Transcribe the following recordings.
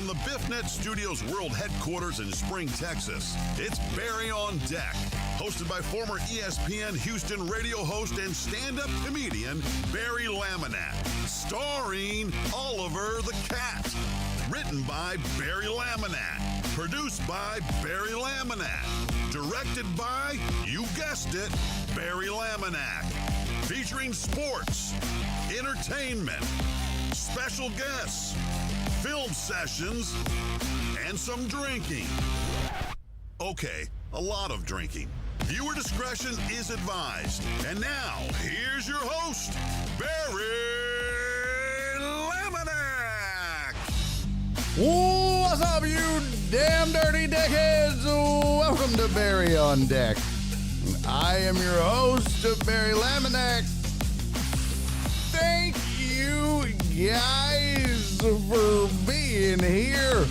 From the BiffNet Studios World Headquarters in Spring, Texas, it's Barry on Deck. Hosted by former ESPN Houston radio host and stand-up comedian Barry Laminack. Starring Oliver the Cat. Written by Barry Laminack. Produced by Barry Laminack. Directed by, you guessed it, Barry Laminack. Featuring sports, entertainment, special guests, film sessions, and some drinking. Okay, a lot of drinking. Viewer discretion is advised. And now, here's your host, Barry Laminack. What's up, you damn dirty deckheads? Welcome to Barry on Deck. I am your host, Barry Laminack. Thank you guys for being here.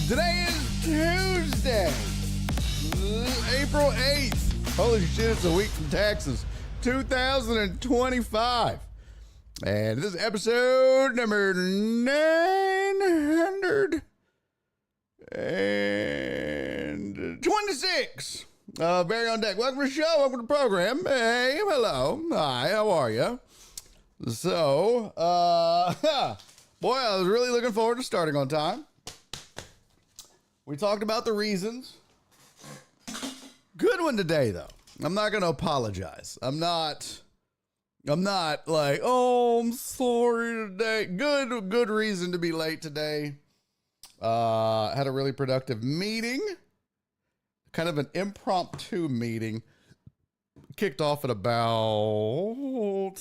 Today is Tuesday, April 8th. Holy shit, it's a week from Texas. 2025. And this is episode number 926. Barry on Deck. Welcome to the show. Welcome to the program. Hey, hello. Hi, how are you? So, boy, I was really looking forward to starting on time. We talked about the reasons. Good one today, though. I'm not going to apologize. I'm not like, oh, I'm sorry today. Good reason to be late today. Had a really productive meeting. Kind of an impromptu meeting. Kicked off at about,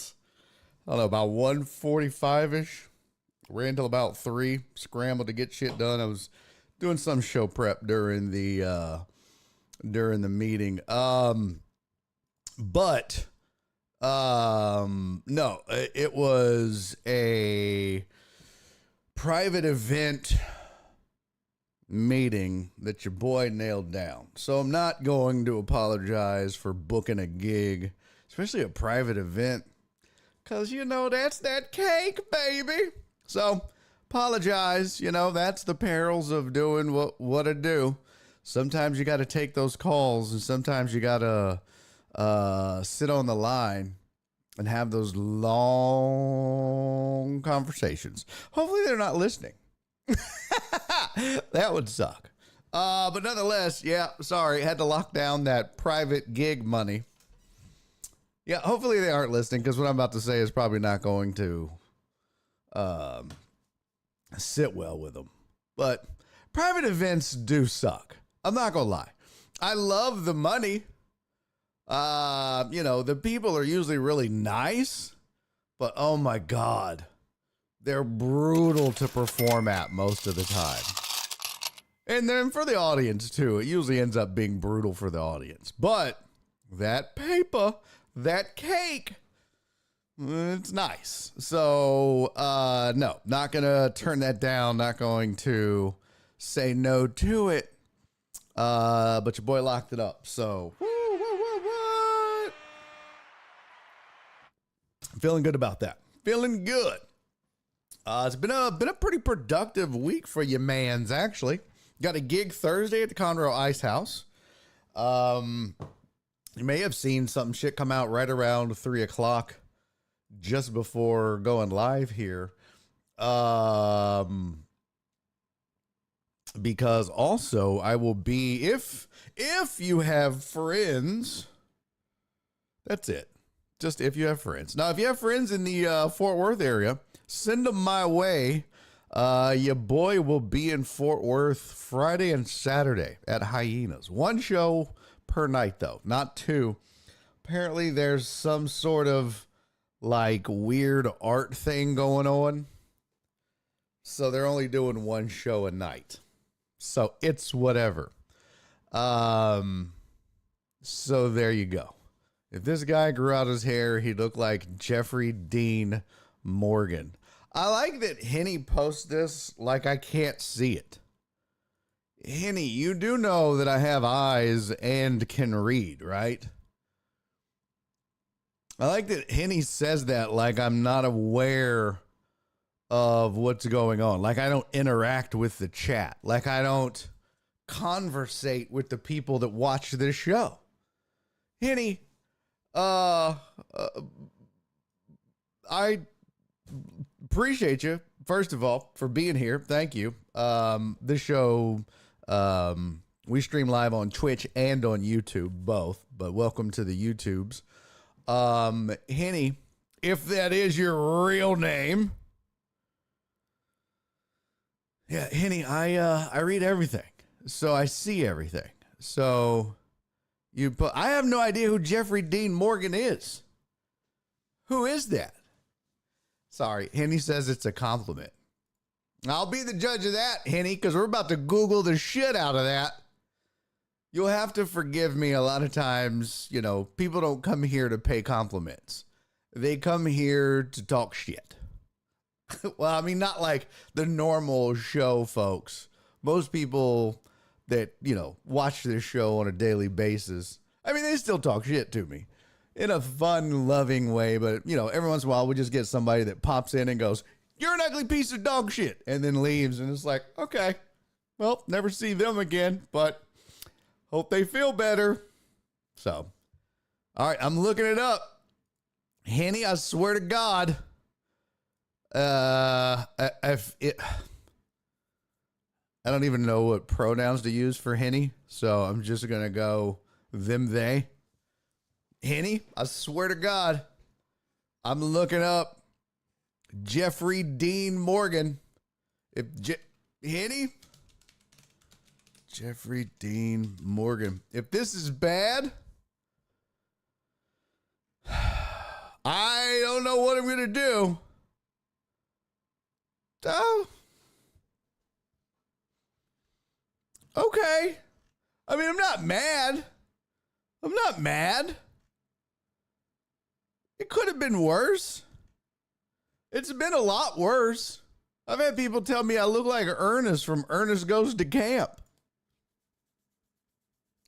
I don't know, about 1:45-ish. Ran till about 3. Scrambled to get shit done. I was doing some show prep during the meeting. No, it was a private event meeting that your boy nailed down. So I'm not going to apologize for booking a gig, especially a private event, because, that's that cake, baby. So apologize. That's the perils of doing what I do. Sometimes you got to take those calls, and sometimes you got to sit on the line and have those long conversations. Hopefully they're not listening. That would suck. But nonetheless, yeah, sorry. Had to lock down that private gig money. Yeah, hopefully they aren't listening, because what I'm about to say is probably not going to sit well with them. But private events do suck. I'm not going to lie. I love the money. The people are usually really nice, but oh my God, they're brutal to perform at most of the time. And then for the audience too, it usually ends up being brutal for the audience. But that paper, that cake, it's nice. So, no, not going to turn that down. Not going to say no to it. But your boy locked it up. So, what? Feeling good about that. Feeling good. It's been a pretty productive week for you mans, actually. Got a gig Thursday at the Conroe Ice House. You may have seen some shit come out right around 3:00, just before going live here. Because also I will be, if you have friends, that's it. Just if you have friends. Now, if you have friends in the Fort Worth area, send them my way. Your boy will be in Fort Worth Friday and Saturday at Hyenas. 1 show per night, though, not 2. Apparently, there's some sort of like weird art thing going on. So they're only doing 1 show a night. So it's whatever. So there you go. If this guy grew out his hair, he'd look like Jeffrey Dean Morgan. I like that Henny posts this like I can't see it. Henny, you do know that I have eyes and can read, right? I like that Henny says that like I'm not aware of what's going on. Like I don't interact with the chat. Like I don't conversate with the people that watch this show. Henny, I appreciate you, first of all, for being here. Thank you. This show, we stream live on Twitch and on YouTube, both, but welcome to the YouTubes. Henny, if that is your real name. Yeah, Henny, I read everything. So I see everything. So I have no idea who Jeffrey Dean Morgan is. Who is that? Sorry, Henny says it's a compliment. I'll be the judge of that, Henny, because we're about to Google the shit out of that. You'll have to forgive me. A lot of times, you know, people don't come here to pay compliments. They come here to talk shit. Well, I mean, not like the normal show folks. Most people that, you know, watch this show on a daily basis, I mean, they still talk shit to me in a fun, loving way. But, you know, every once in a while, we just get somebody that pops in and goes, "You're an ugly piece of dog shit," and then leaves. And it's like, okay, well, never see them again, but hope they feel better. So, all right, I'm looking it up. Henny, I swear to God, I don't even know what pronouns to use for Henny, so I'm just going to go them, they. Henny, I swear to God, I'm looking up Jeffrey Dean Morgan. Henny? Jeffrey Dean Morgan. If this is bad, I don't know what I'm going to do. Oh. Okay. I mean, I'm not mad. It could have been worse. It's been a lot worse. I've had people tell me I look like Ernest from Ernest Goes to Camp.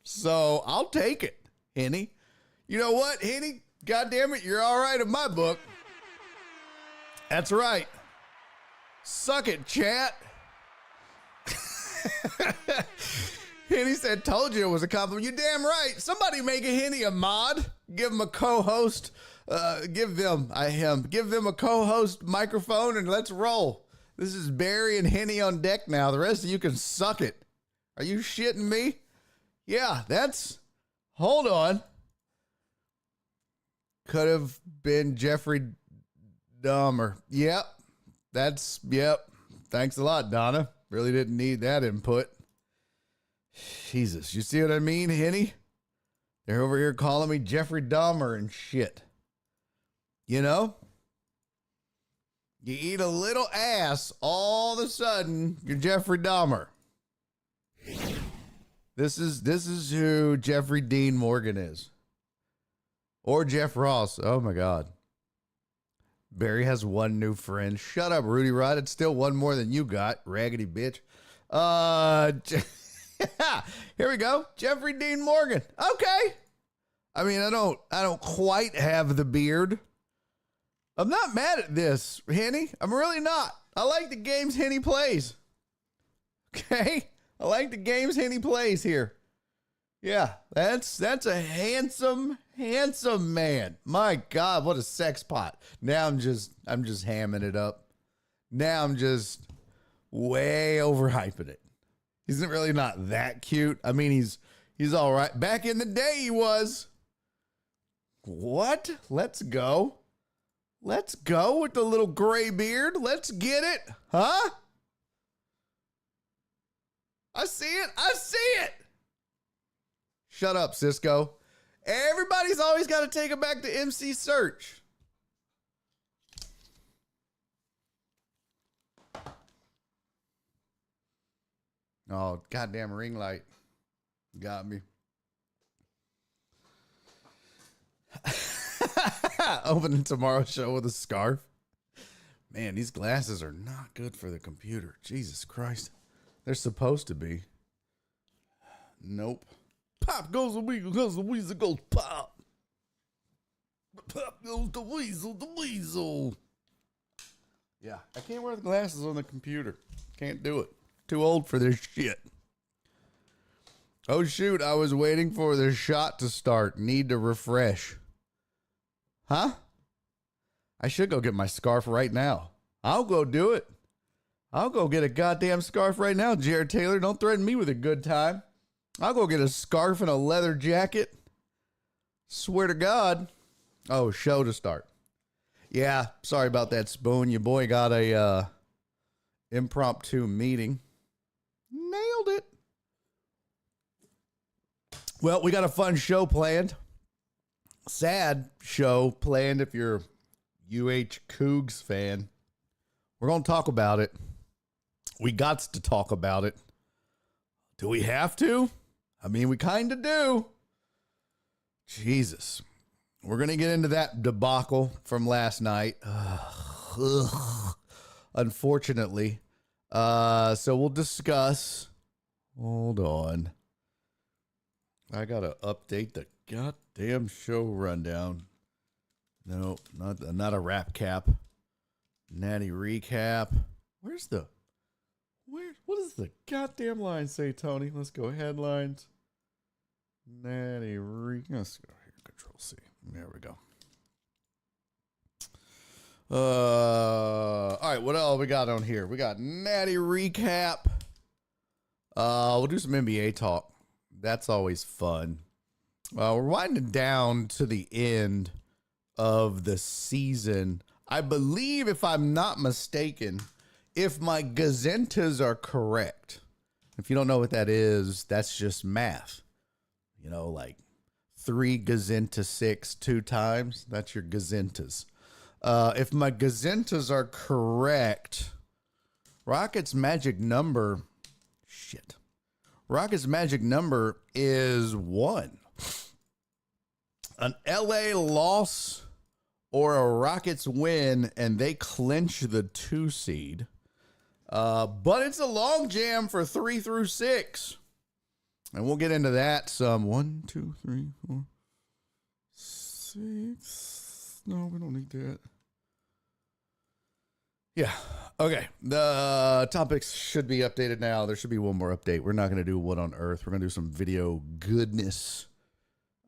So I'll take it, Henny. You know what, Henny? God damn it, you're all right in my book. That's right. Suck it, chat. Henny said, "Told you it was a compliment." You damn right. Somebody make a Henny a mod. Give him a co-host. Give them a co-host microphone and let's roll. This is Barry and Henny on deck now. The rest of you can suck it. Are you shitting me? Yeah, hold on. Could have been Jeffrey Dahmer. Yep. Thanks a lot, Donna. Really didn't need that input. Jesus, you see what I mean, Henny? They're over here calling me Jeffrey Dahmer and shit. You know? You eat a little ass, all of a sudden, you're Jeffrey Dahmer. This is who Jeffrey Dean Morgan is. Or Jeff Ross. Oh my God. Barry has one new friend. Shut up, Rudy Rod. It's still one more than you got, raggedy bitch. Here we go. Jeffrey Dean Morgan. Okay. I mean, I don't quite have the beard. I'm not mad at this, Henny. I'm really not. I like the games Henny plays. Okay? I like the games Henny plays here. Yeah, that's a handsome man. My God, what a sex pot. Now I'm just hamming it up. Now I'm just way overhyping it. He's really not that cute. I mean, he's all right. Back in the day, he was. What? Let's go. Let's go with the little gray beard. Let's get it. Huh? I see it. Shut up, Cisco. Everybody's always got to take it back to MC Search. Oh, goddamn ring light. Got me. Opening tomorrow's show with a scarf. Man, these glasses are not good for the computer. Jesus Christ. They're supposed to be. Nope. Pop goes the weasel, goes the weasel, goes pop. Pop goes the weasel, the weasel. Yeah, I can't wear the glasses on the computer. Can't do it. Too old for this shit. Oh, shoot. I was waiting for the shot to start. Need to refresh. Huh? I should go get my scarf right now. I'll go do it. I'll go get a goddamn scarf right now, Jared Taylor. Don't threaten me with a good time. I'll go get a scarf and a leather jacket. Swear to God. Oh, show to start. Yeah, sorry about that, Spoon. Your boy got a impromptu meeting. Nailed it. Well, we got a fun show planned. Sad show planned if you're UH Cougs fan. We're going to talk about it. We got to talk about it. Do we have to? I mean, we kind of do. Jesus. We're going to get into that debacle from last night. Unfortunately. So we'll discuss. Hold on. I got to update the goddamn show rundown. No, not a rap cap. Natty Recap. What does the goddamn line say, Tony? Let's go headlines. Natty Recap. Let's go here. Control C. There we go. All right, what else we got on here? We got Natty Recap. We'll do some NBA talk. That's always fun. We're winding down to the end of the season. I believe, if I'm not mistaken, if my gazentas are correct. If you don't know what that is, that's just math. You know, like 3 gazenta 6 2 times. That's your gazentas. If my gazentas are correct, Rocket's magic number is 1. An LA loss or a Rockets win, and they clinch the 2 seed. But it's a long jam for 3 through 6. And we'll get into that some. 1, 2, 3, 4, 6. No, we don't need that. Yeah. Okay. The topics should be updated now. There should be one more update. We're not going to do What on Earth. We're going to do some video goodness.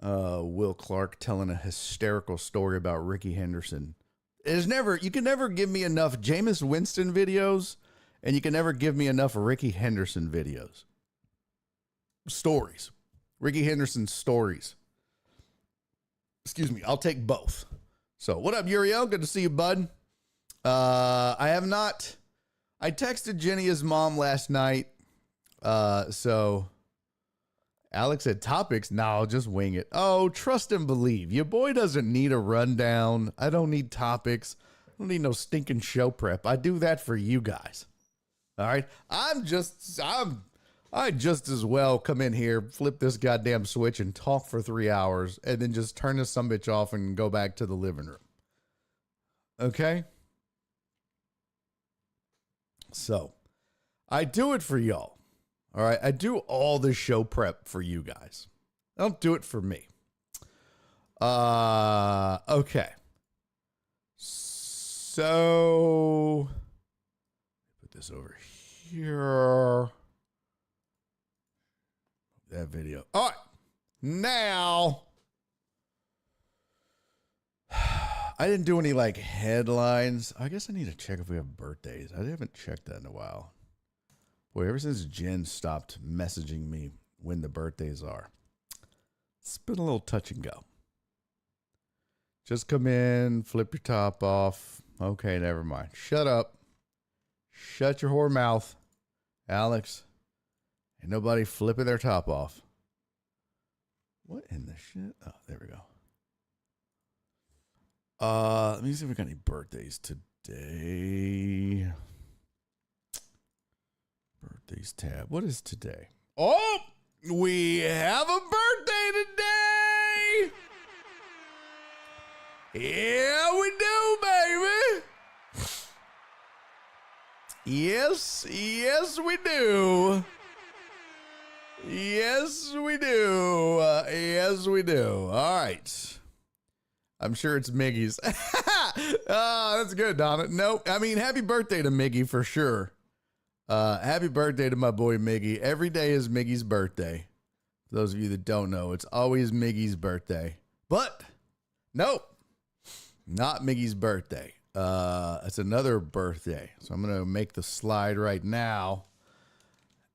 Will Clark telling a hysterical story about Ricky Henderson. You can never give me enough Jameis Winston videos, and you can never give me enough Ricky Henderson videos. Stories. Ricky Henderson stories. Excuse me. I'll take both. So, what up, Uriel? Good to see you, bud. I texted Jenny's mom last night. So Alex said topics. No, I'll just wing it. Oh, trust and believe. Your boy doesn't need a rundown. I don't need topics. I don't need no stinking show prep. I do that for you guys. All right. I just as well come in here, flip this goddamn switch and talk for 3 hours and then just turn this sumbitch off and go back to the living room. Okay. So I do it for y'all. All right. I do all the show prep for you guys. I don't do it for me. Okay. So put this over here. That video. All right. Now, I didn't do any like headlines. I guess I need to check if we have birthdays. I haven't checked that in a while. Boy, ever since Jen stopped messaging me when the birthdays are, it's been a little touch and go. Just come in, flip your top off. Okay, never mind. Shut up. Shut your whore mouth, Alex. Ain't nobody flipping their top off. What in the shit? Oh, there we go. Let me see if we got any birthdays today. Birthdays tab. What is today? Oh, we have a birthday today. Yeah, we do, baby. Yes, we do. Yes, we do. Yes, we do. All right. I'm sure it's Miggy's. That's good, Donna. Nope. I mean, happy birthday to Miggy for sure. Happy birthday to my boy Miggy. Every day is Miggy's birthday. For those of you that don't know, it's always Miggy's birthday. But nope, not Miggy's birthday. It's another birthday. So I'm going to make the slide right now.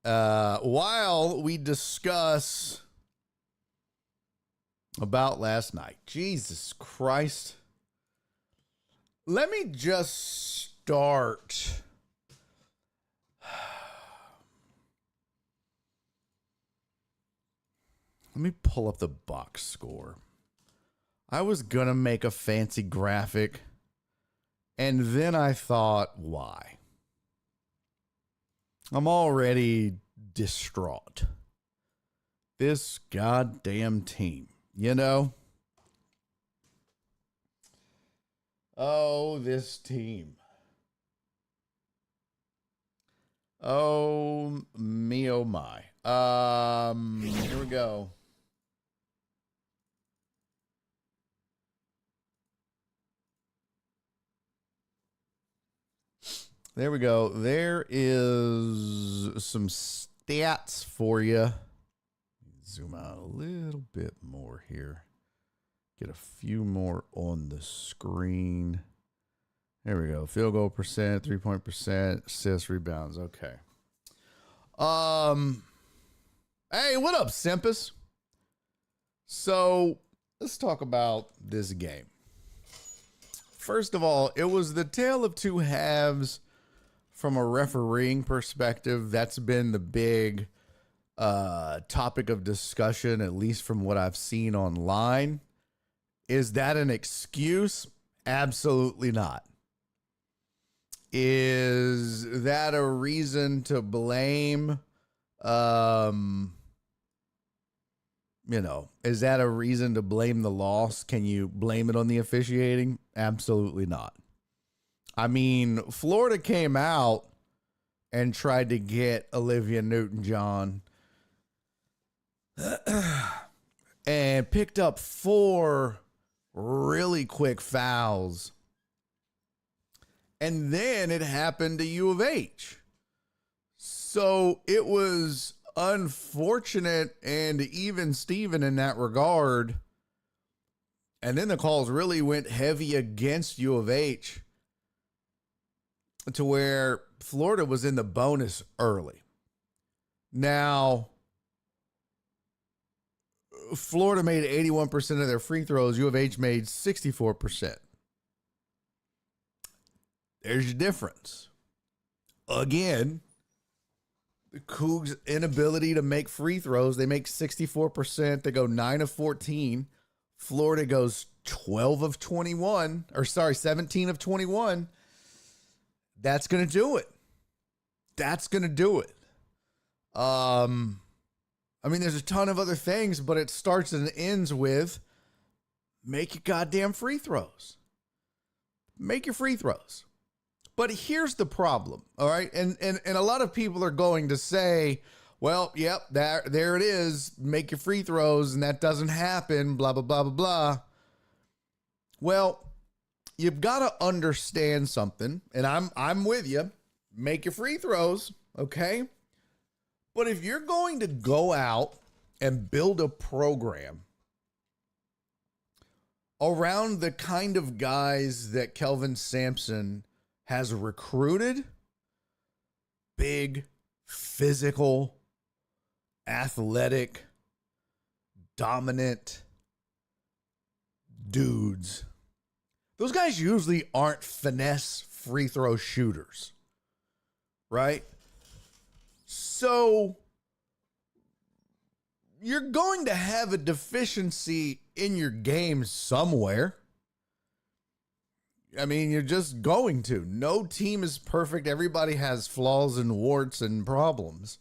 While we discuss about last night. Jesus Christ. Let me just start. Let me pull up the box score. I was going to make a fancy graphic, and then I thought, why? I'm already distraught. This goddamn team, you know? Oh, this team. Oh, me, oh my. Here we go. There we go. There is some stats for you. Zoom out a little bit more here. Get a few more on the screen. There we go. Field goal percent, 3-point percent, assists, rebounds. Okay. Hey, what up, Simpus? So let's talk about this game. First of all, it was the tale of two halves. From a refereeing perspective, that's been the big topic of discussion, at least from what I've seen online. Is that an excuse? Absolutely not. Is that a reason to blame? Is that a reason to blame the loss? Can you blame it on the officiating? Absolutely not. I mean, Florida came out and tried to get Olivia Newton-John and picked up 4 really quick fouls. And then it happened to U of H. So it was unfortunate and even Steven in that regard. And then the calls really went heavy against U of H, to where Florida was in the bonus early. Now, Florida made 81% of their free throws. U of H made 64%. There's your difference. Again, the Cougs' inability to make free throws. They make 64%. They go 9 of 14. Florida goes 17 of 21. That's going to do it. That's going to do it. I mean, there's a ton of other things, but it starts and ends with make your goddamn free throws. Make your free throws. But here's the problem, all right? And a lot of people are going to say, well, yep, there it is. Make your free throws, and that doesn't happen, blah, blah, blah, blah, blah. Well, you've got to understand something, and I'm with you. Make your free throws, okay? But if you're going to go out and build a program around the kind of guys that Kelvin Sampson has recruited, big, physical, athletic, dominant dudes, those guys usually aren't finesse free throw shooters, right? So you're going to have a deficiency in your game somewhere. I mean, you're just going to. No team is perfect. Everybody has flaws and warts and problems.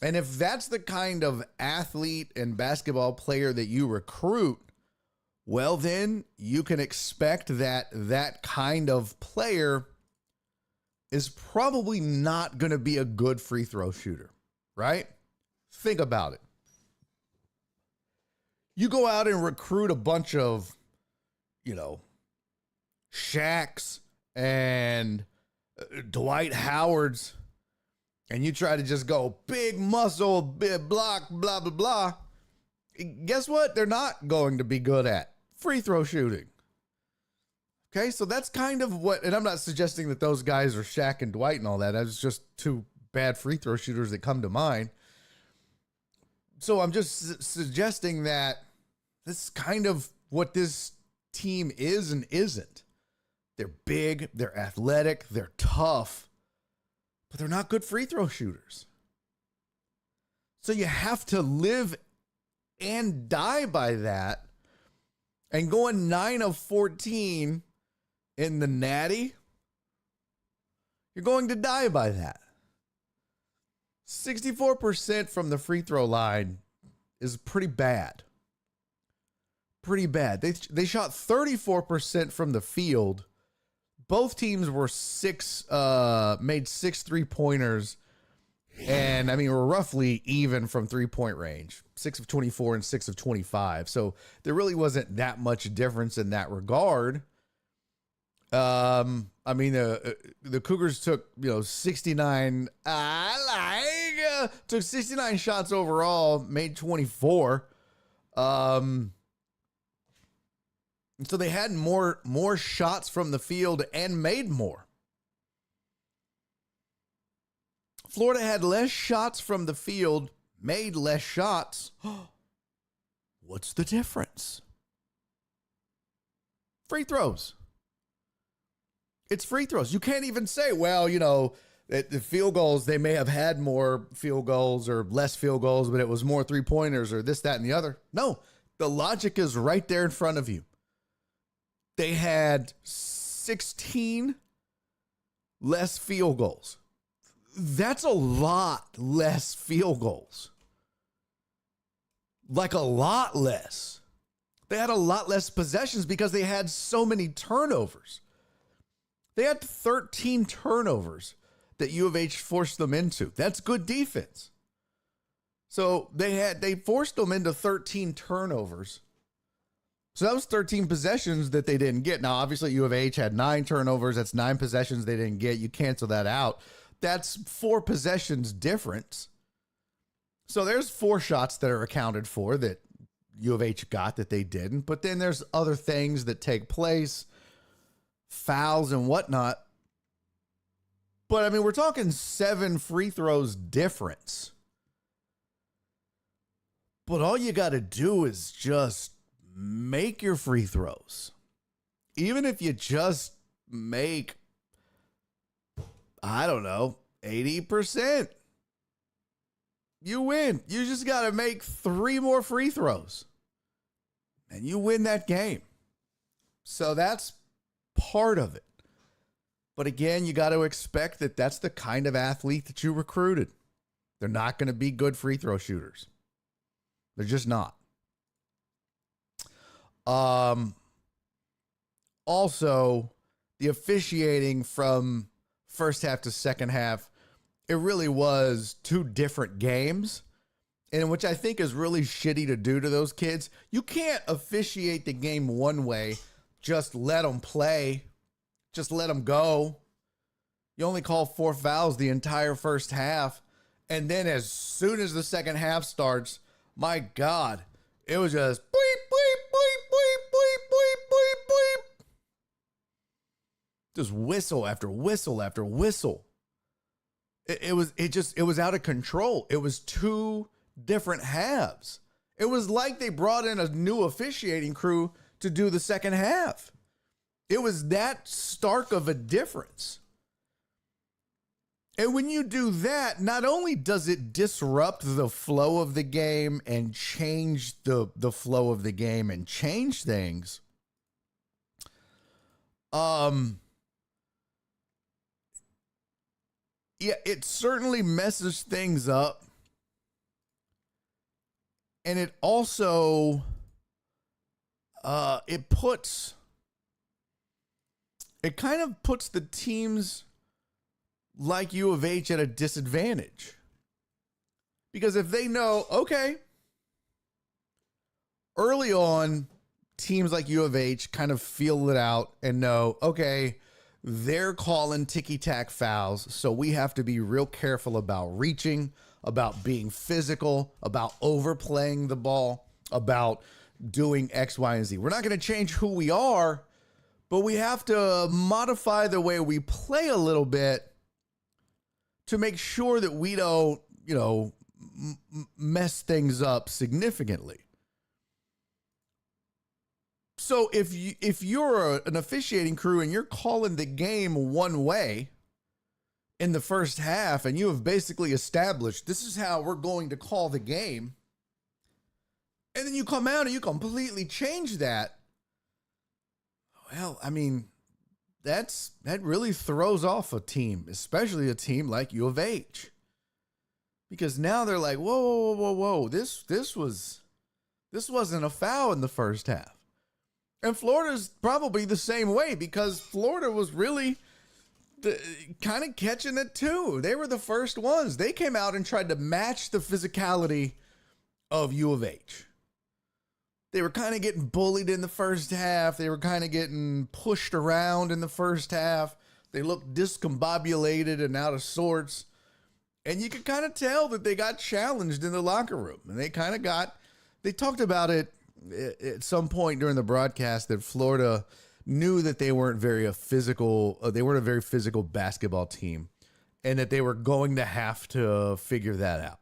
And if that's the kind of athlete and basketball player that you recruit, well, then you can expect that that kind of player is probably not going to be a good free throw shooter, right? Think about it. You go out and recruit a bunch of, Shaq's and Dwight Howard's, and you try to just go big muscle, big block, blah, blah, blah, guess what? They're not going to be good at free throw shooting. Okay, so that's kind of what, and I'm not suggesting that those guys are Shaq and Dwight and all that. That's just two bad free throw shooters that come to mind. So I'm just suggesting that this is kind of what this team is and isn't. They're big, they're athletic, they're tough, but they're not good free throw shooters. So you have to live and die by that. And going 9 of 14 in the Natty, you're going to die by that. 64% from the free throw line is pretty bad. Pretty bad. They shot 34% from the field. Both teams were made 6 3-pointers. And I mean, we're roughly even from 3-point range, 6 of 24 and 6 of 25. So there really wasn't that much difference in that regard. I mean, the Cougars took, 69, took 69 shots overall, made 24. And so they had more shots from the field and made more. Florida had less shots from the field, made less shots. What's the difference? Free throws. It's free throws. You can't even say, well, the field goals, they may have had more field goals or less field goals, but it was more 3-pointers or this, that, and the other. No, the logic is right there in front of you. They had 16 less field goals. That's a lot less field goals. Like a lot less. They had a lot less possessions because they had so many turnovers. They had 13 turnovers that U of H forced them into. That's good defense. So they forced them into 13 turnovers. So that was 13 possessions that they didn't get. Now, obviously, U of H had 9 turnovers. That's 9 possessions they didn't get. You cancel that out. That's 4 possessions difference. So there's 4 shots that are accounted for that U of H got that they didn't. But then there's other things that take place, fouls and whatnot. But, I mean, we're talking 7 free throws difference. But all you got to do is just make your free throws. Even if you just make, 80%, you win. You just got to make 3 more free throws and you win that game. So that's part of it. But again, you got to expect that that's the kind of athlete that you recruited. They're not going to be good free throw shooters. They're just not. Also, the officiating from first half to second half, it really was 2 different games, and which I think is really shitty to do to those kids. You can't officiate the game one way, just let them play, just let them go. You only call 4 fouls the entire first half, and then as soon as the second half starts, my God, it was just bleep, bleep, bleep, bleep, bleep, bleep, bleep, bleep. Just whistle after whistle after whistle. It was out of control. It was 2 different halves. It was like they brought in a new officiating crew to do the second half. It was that stark of a difference. And when you do that, not only does it disrupt the flow of the game and change the flow of the game and change things, yeah, it certainly messes things up. And it also, it kind of puts the teams like U of H at a disadvantage. Because if they know, okay, early on, teams like U of H kind of feel it out and know, okay, they're calling ticky-tack fouls, so we have to be real careful about reaching, about being physical, about overplaying the ball, about doing X, Y, and Z. We're not going to change who we are, but we have to modify the way we play a little bit to make sure that we don't, mess things up significantly. So if you're an officiating crew and you're calling the game one way in the first half and you have basically established this is how we're going to call the game, and then you come out and you completely change that, well, I mean, that really throws off a team, especially a team like U of H. Because now they're like, whoa, this wasn't a foul in the first half. And Florida's probably the same way because Florida was really kind of catching it too. They were the first ones. They came out and tried to match the physicality of U of H. They were kind of getting bullied in the first half. They were kind of getting pushed around in the first half. They looked discombobulated and out of sorts. And you could kind of tell that they got challenged in the locker room. And they talked about it at some point during the broadcast that Florida knew that they weren't they weren't a very physical basketball team and that they were going to have to figure that out.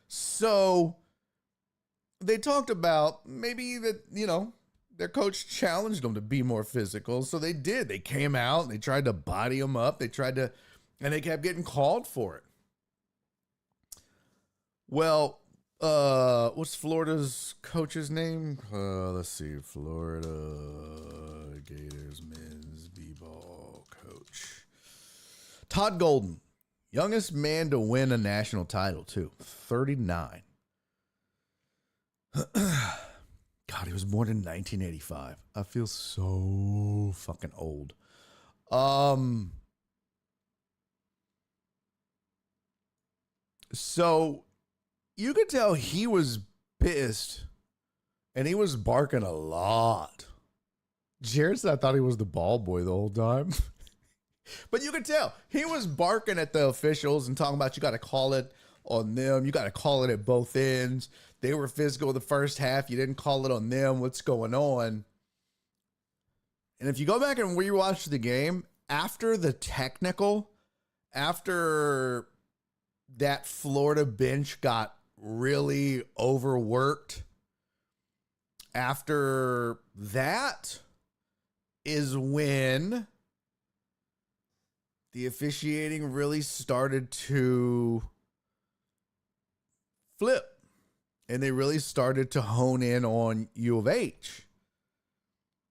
So they talked about maybe that, their coach challenged them to be more physical. So they did. They came out and they tried to body them up. And they kept getting called for it. Well, what's Florida's coach's name? Let's see. Florida Gators men's b-ball coach. Todd Golden. Youngest man to win a national title, too. 39. God, he was born in 1985. I feel so fucking old. So you could tell he was pissed and he was barking a lot. Jared said I thought he was the ball boy the whole time. But you could tell he was barking at the officials and talking about you got to call it on them. You got to call it at both ends. They were physical the first half. You didn't call it on them. What's going on? And if you go back and rewatch the game, after the technical, after that Florida bench got really overworked, after that is when the officiating really started to flip. And they really started to hone in on U of H.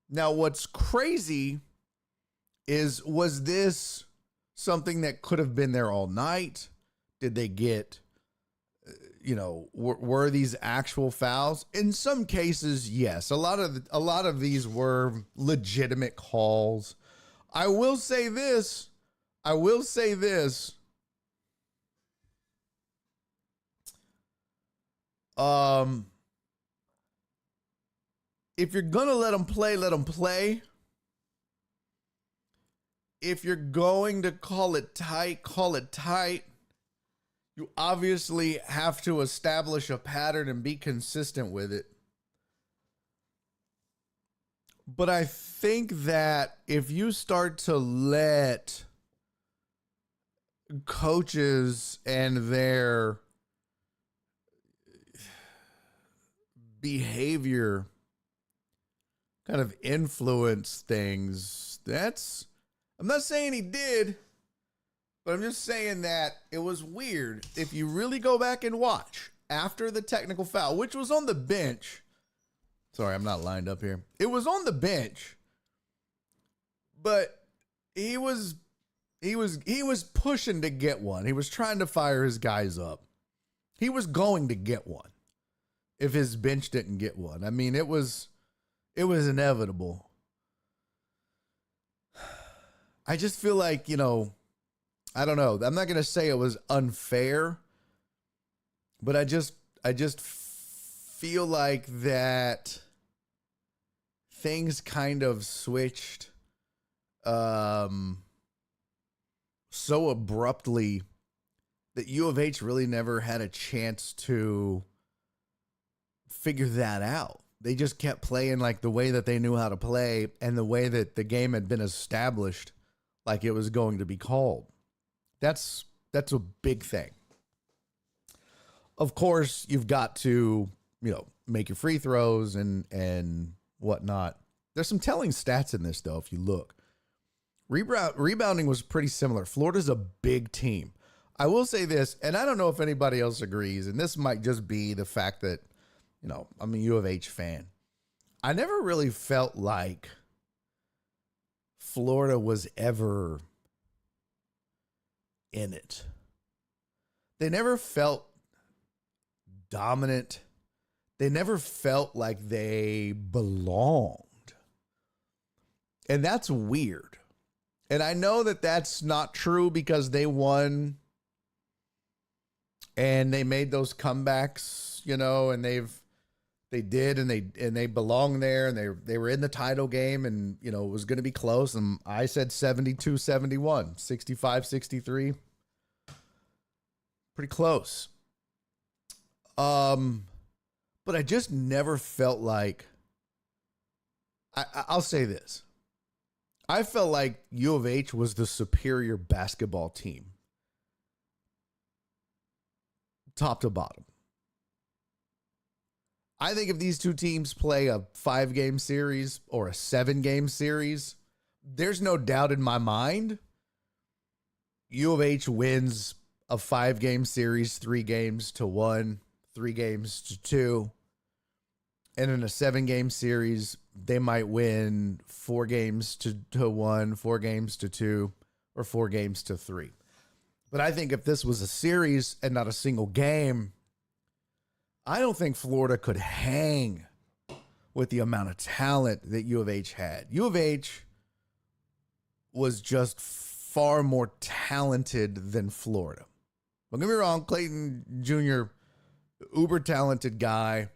Now, what's crazy is, was this something that could have been there all night? Did they get, were these actual fouls? In some cases, yes. A lot of these were legitimate calls. I will say this. If you're going to let them play, let them play. If you're going to call it tight, call it tight. You obviously have to establish a pattern and be consistent with it. But I think that if you start to let coaches and their behavior kind of influence things, I'm not saying he did, but I'm just saying that it was weird. If you really go back and watch after the technical foul, which was on the bench. Sorry, I'm not lined up here. It was on the bench, but he was pushing to get one. He was trying to fire his guys up. He was going to get one if his bench didn't get one. I mean, it was inevitable. I just feel like, I don't know. I'm not going to say it was unfair, but I just feel like that things kind of switched so abruptly that U of H really never had a chance to figure that out. They just kept playing like the way that they knew how to play and the way that the game had been established, like it was going to be called. That's a big thing. Of course, you've got to, make your free throws and whatnot. There's some telling stats in this, though, if you look. Rebounding was pretty similar. Florida's a big team. I will say this, and I don't know if anybody else agrees, and this might just be the fact that, I'm a U of H fan. I never really felt like Florida was ever in it. They never felt dominant. They never felt like they belonged. And that's weird. And I know that that's not true because they won and they made those comebacks, and they belong there, and they were in the title game, and it was going to be close, and I said 72-71, 65-63. Pretty close. But I just never felt like I'll say this. I felt like U of H was the superior basketball team. Top to bottom. I think if these two teams play a 5-game series or a 7-game series, there's no doubt in my mind U of H wins a 5-game series, 3-1, 3-2. And in a 7-game series, they might win 4-1, 4-2, or 4-3. But I think if this was a series and not a single game, I don't think Florida could hang with the amount of talent that U of H had. U of H was just far more talented than Florida. Don't get me wrong, Clayton Jr., uber talented guy.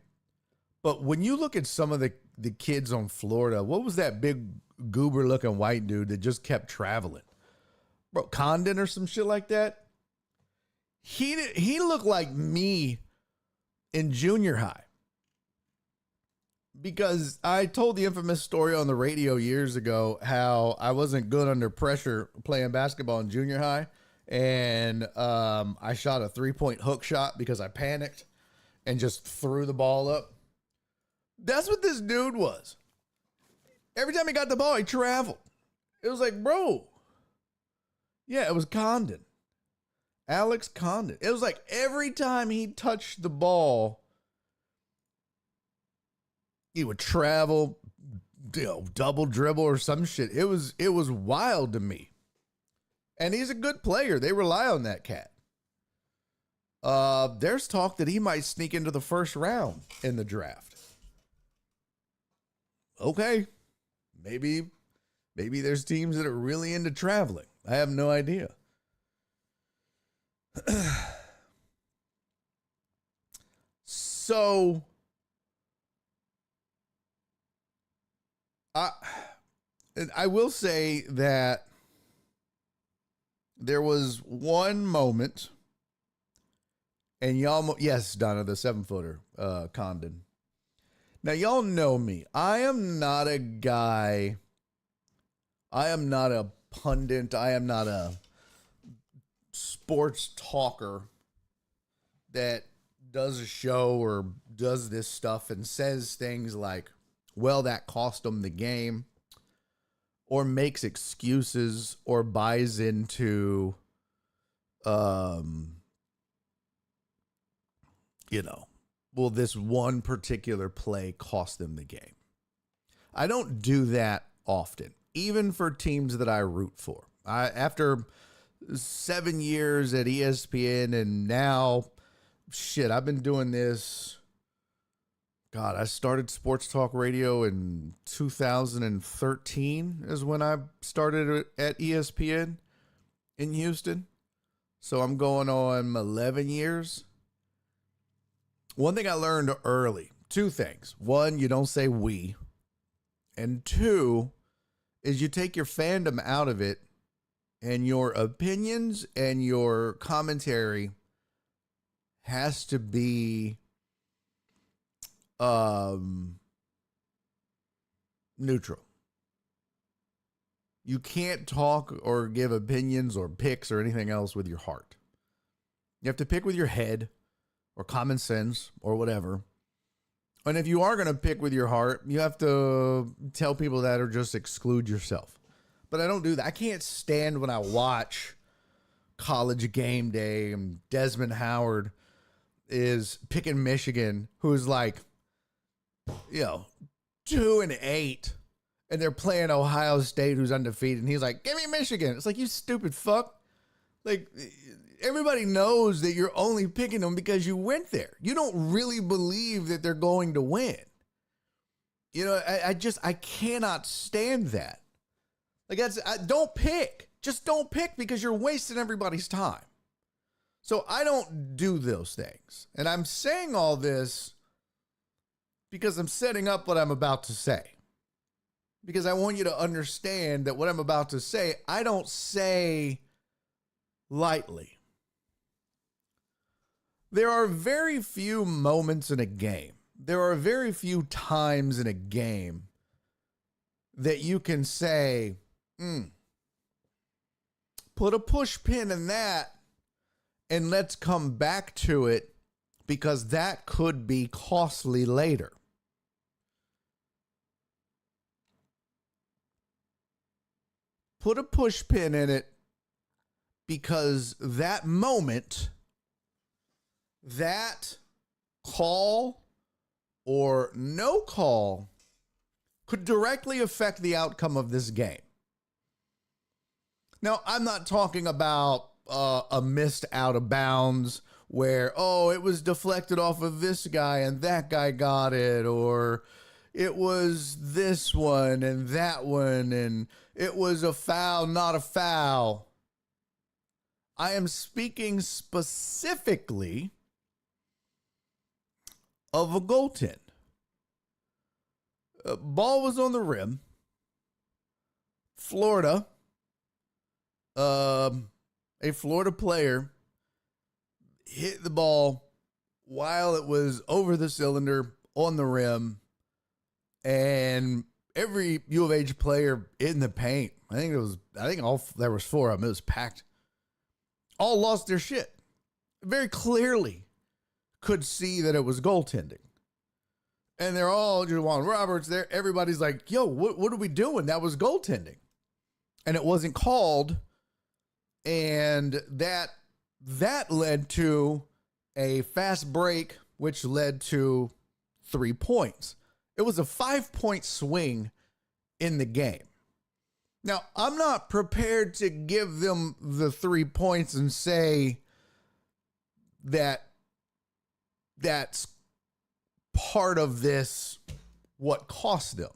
But when you look at some of the kids on Florida, what was that big goober looking white dude that just kept traveling? Bro, Condon or some shit like that? He looked like me in junior high. Because I told the infamous story on the radio years ago how I wasn't good under pressure playing basketball in junior high. And I shot a 3-point hook shot because I panicked and just threw the ball up. That's what this dude was. Every time he got the ball, he traveled. It was like, bro. Yeah, it was Condon. Alex Condon. It was like every time he touched the ball, he would travel, double dribble or some shit. It was wild to me. And he's a good player. They rely on that cat. There's talk that he might sneak into the first round in the draft. Okay. Maybe there's teams that are really into traveling. I have no idea. So I will say that there was one moment, and y'all, yes, Donna, the 7-footer, Condon. Now, y'all know me. I am not a guy. I am not a pundit. I am not a sports talker that does a show or does this stuff and says things like, well, that cost them the game, or makes excuses or buys into, well, this one particular play cost them the game. I don't do that often, even for teams that I root for. After 7 years at ESPN and now, I've been doing this. God, I started sports talk radio in 2013 is when I started at ESPN in Houston. So I'm going on 11 years. One thing I learned early, 2 things. One, you don't say we. And two is you take your fandom out of it, and your opinions and your commentary has to be neutral. You can't talk or give opinions or picks or anything else with your heart. You have to pick with your head or common sense or whatever. And if you are going to pick with your heart, you have to tell people that or just exclude yourself. But I don't do that. I can't stand when I watch College Game Day and Desmond Howard is picking Michigan, who's like, 2-8, and they're playing Ohio State, who's undefeated, and he's like, give me Michigan. It's like, you stupid fuck. Like, everybody knows that you're only picking them because you went there. You don't really believe that they're going to win. I cannot stand that. Like, don't pick. Just don't pick, because you're wasting everybody's time. So I don't do those things. And I'm saying all this because I'm setting up what I'm about to say. Because I want you to understand that what I'm about to say, I don't say lightly. There are very few moments in a game. There are very few times in a game that you can say, put a push pin in that and let's come back to it, because that could be costly later. Put a push pin in it, because that moment, that call or no call could directly affect the outcome of this game. Now, I'm not talking about a missed out of bounds where, it was deflected off of this guy and that guy got it, or it was this one and that one, and it was a foul, not a foul. I am speaking specifically of a goaltend. Ball was on the rim. Florida, a Florida player hit the ball while it was over the cylinder on the rim, and every U of H player in the paint, I think there was 4 of them, it was packed, all lost their shit. Very clearly could see that it was goaltending. And they're all, Juwan Roberts there, everybody's like, yo, what are we doing? That was goaltending. And it wasn't called. And that led to a fast break, which led to 3 points. It was a 5-point swing in the game. Now, I'm not prepared to give them the 3 points and say that that's part of this, what cost them.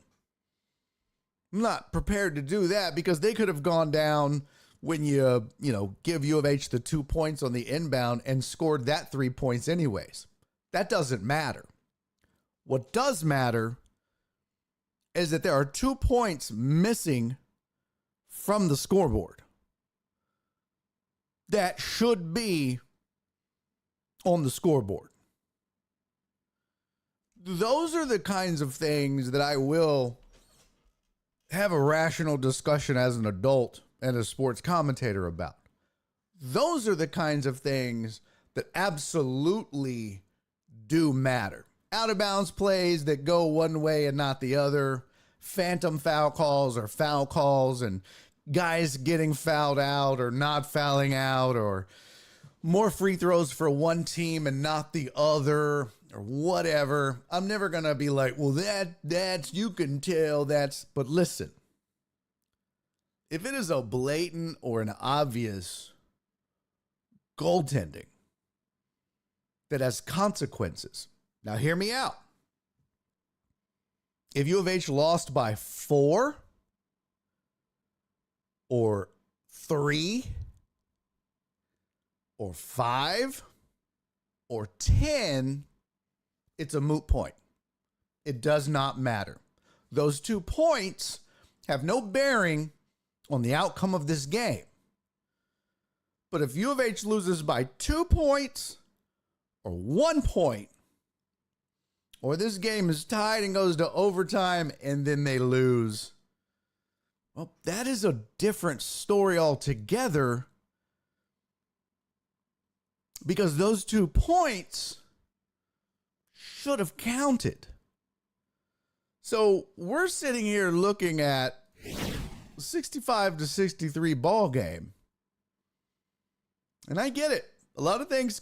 I'm not prepared to do that, because they could have gone down when you give U of H the 2 points on the inbound and scored that 3 points anyways. That doesn't matter. What does matter is that there are 2 points missing from the scoreboard that should be on the scoreboard. Those are the kinds of things that I will have a rational discussion as an adult and a sports commentator about. Those are the kinds of things that absolutely do matter. Out of bounds plays that go one way and not the other, phantom foul calls or foul calls, and guys getting fouled out or not fouling out, or more free throws for one team and not the other, or whatever. I'm never going to be like, well, that's, you can tell that's, but listen, if it is a blatant or an obvious goaltending that has consequences, now hear me out. If U of H lost by 4 or 3 or 5 or 10, it's a moot point. It does not matter. those 2 points have no bearing on the outcome of this game. But if U of H loses by 2 points or 1 point, or this game is tied and goes to overtime and then they lose, well, that is a different story altogether, because those 2 points should have counted. So we're sitting here looking at 65-63 ball game. And I get it. A lot of things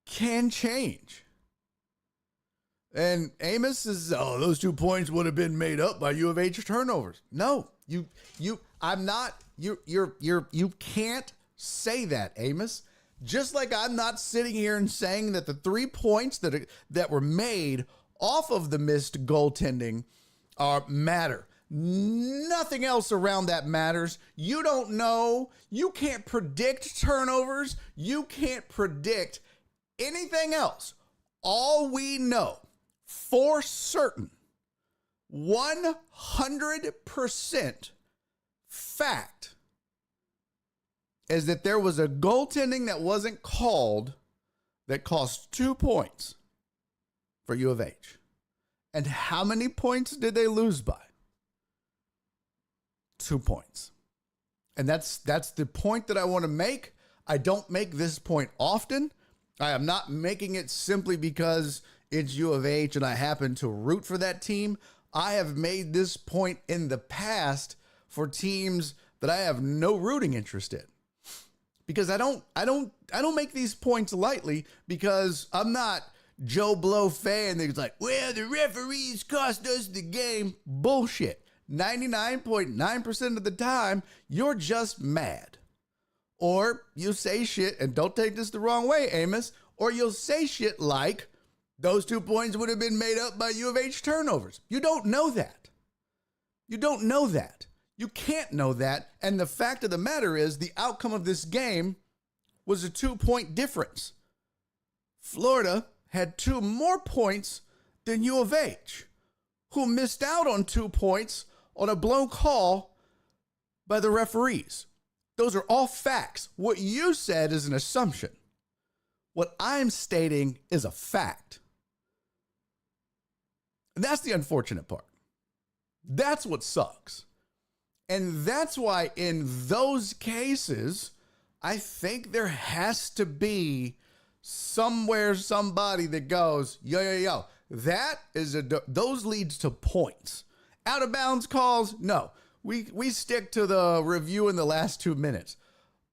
can change. And Amos is, those 2 points would have been made up by U of H turnovers. No, you can't say that, Amos. Just like I'm not sitting here and saying that the 3 points that were made off of the missed goaltending matter. Nothing else around that matters. You don't know. You can't predict turnovers. You can't predict anything else. All we know for certain, 100% fact, is that there was a goaltending that wasn't called that cost 2 points for U of H. And how many points did they lose by? 2 points. And that's the point that I want to make. I don't make this point often. I am not making it simply because it's U of H and I happen to root for that team. I have made this point in the past for teams that I have no rooting interest in. Because I don't make these points lightly, because I'm not Joe Blow fan that's like, well, the referees cost us the game. Bullshit. 99.9% of the time, you're just mad. Or you say shit, and don't take this the wrong way, Amos, or you'll say shit like, those 2 points would have been made up by U of H turnovers. You don't know that. You don't know that. You can't know that. And the fact of the matter is, the outcome of this game was a 2-point difference. Florida had 2 more points than U of H, who missed out on 2 points on a blown call by the referees. Those are all facts. What you said is an assumption. What I'm stating is a fact. And that's the unfortunate part. That's what sucks. And that's why in those cases, I think there has to be somewhere somebody that goes, yo, that is those leads to points. Out of bounds calls, no. We stick to the review in the last 2 minutes.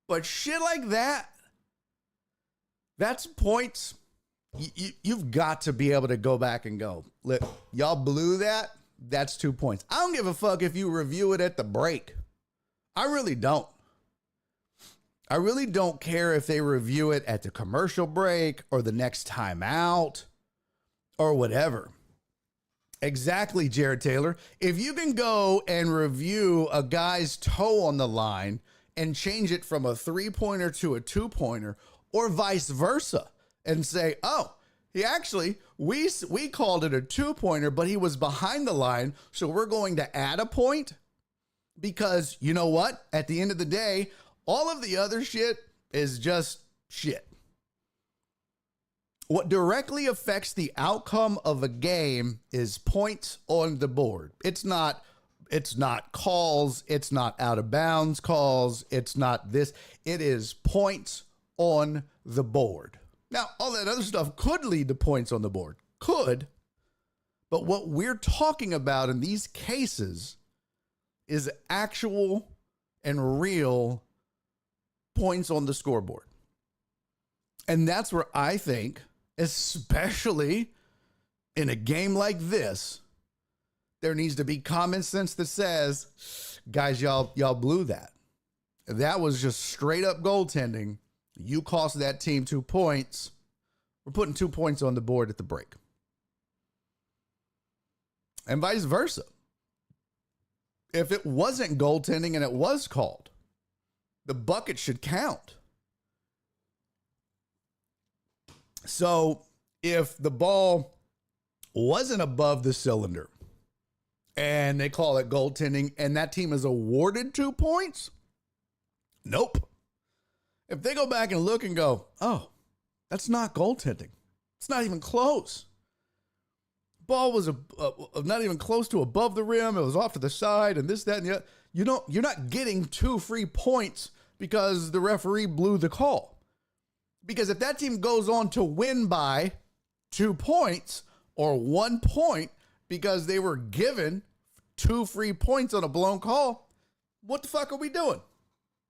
But shit like that, that's points. You've got to be able to go back and go, look, y'all blew that. That's 2 points. I don't give a fuck if you review it at the break. I really don't. I really don't care if they review it at the commercial break or the next time out or whatever. Exactly, Jared Taylor. If you can go and review a guy's toe on the line and change it from a 3-pointer to a 2-pointer, or vice versa, and say, oh, he actually, we called it a 2-pointer, but he was behind the line, so we're going to add a point, because you know what? At the end of the day, all of the other shit is just shit. What directly affects the outcome of a game is points on the board. It's not calls. It's not out of bounds calls. It's not this. It is points on the board. Now, all that other stuff could lead to points on the board. Could. But what we're talking about in these cases is actual and real points on the scoreboard. And that's where I think, especially in a game like this, there needs to be common sense that says, guys, y'all blew that. That was just straight up goaltending. You cost that team 2 points. We're putting 2 points on the board at the break. And vice versa. If it wasn't goaltending and it was called, the bucket should count. So if the ball wasn't above the cylinder and they call it goaltending, and that team is awarded 2 points? Nope. If they go back and look and go, oh, that's not goaltending. It's not even close. Ball was not even close to above the rim. It was off to the side and this, that, and the other. You're not getting 2 free points because the referee blew the call. Because if that team goes on to win by 2 points or 1 point because they were given 2 free points on a blown call, what the fuck are we doing?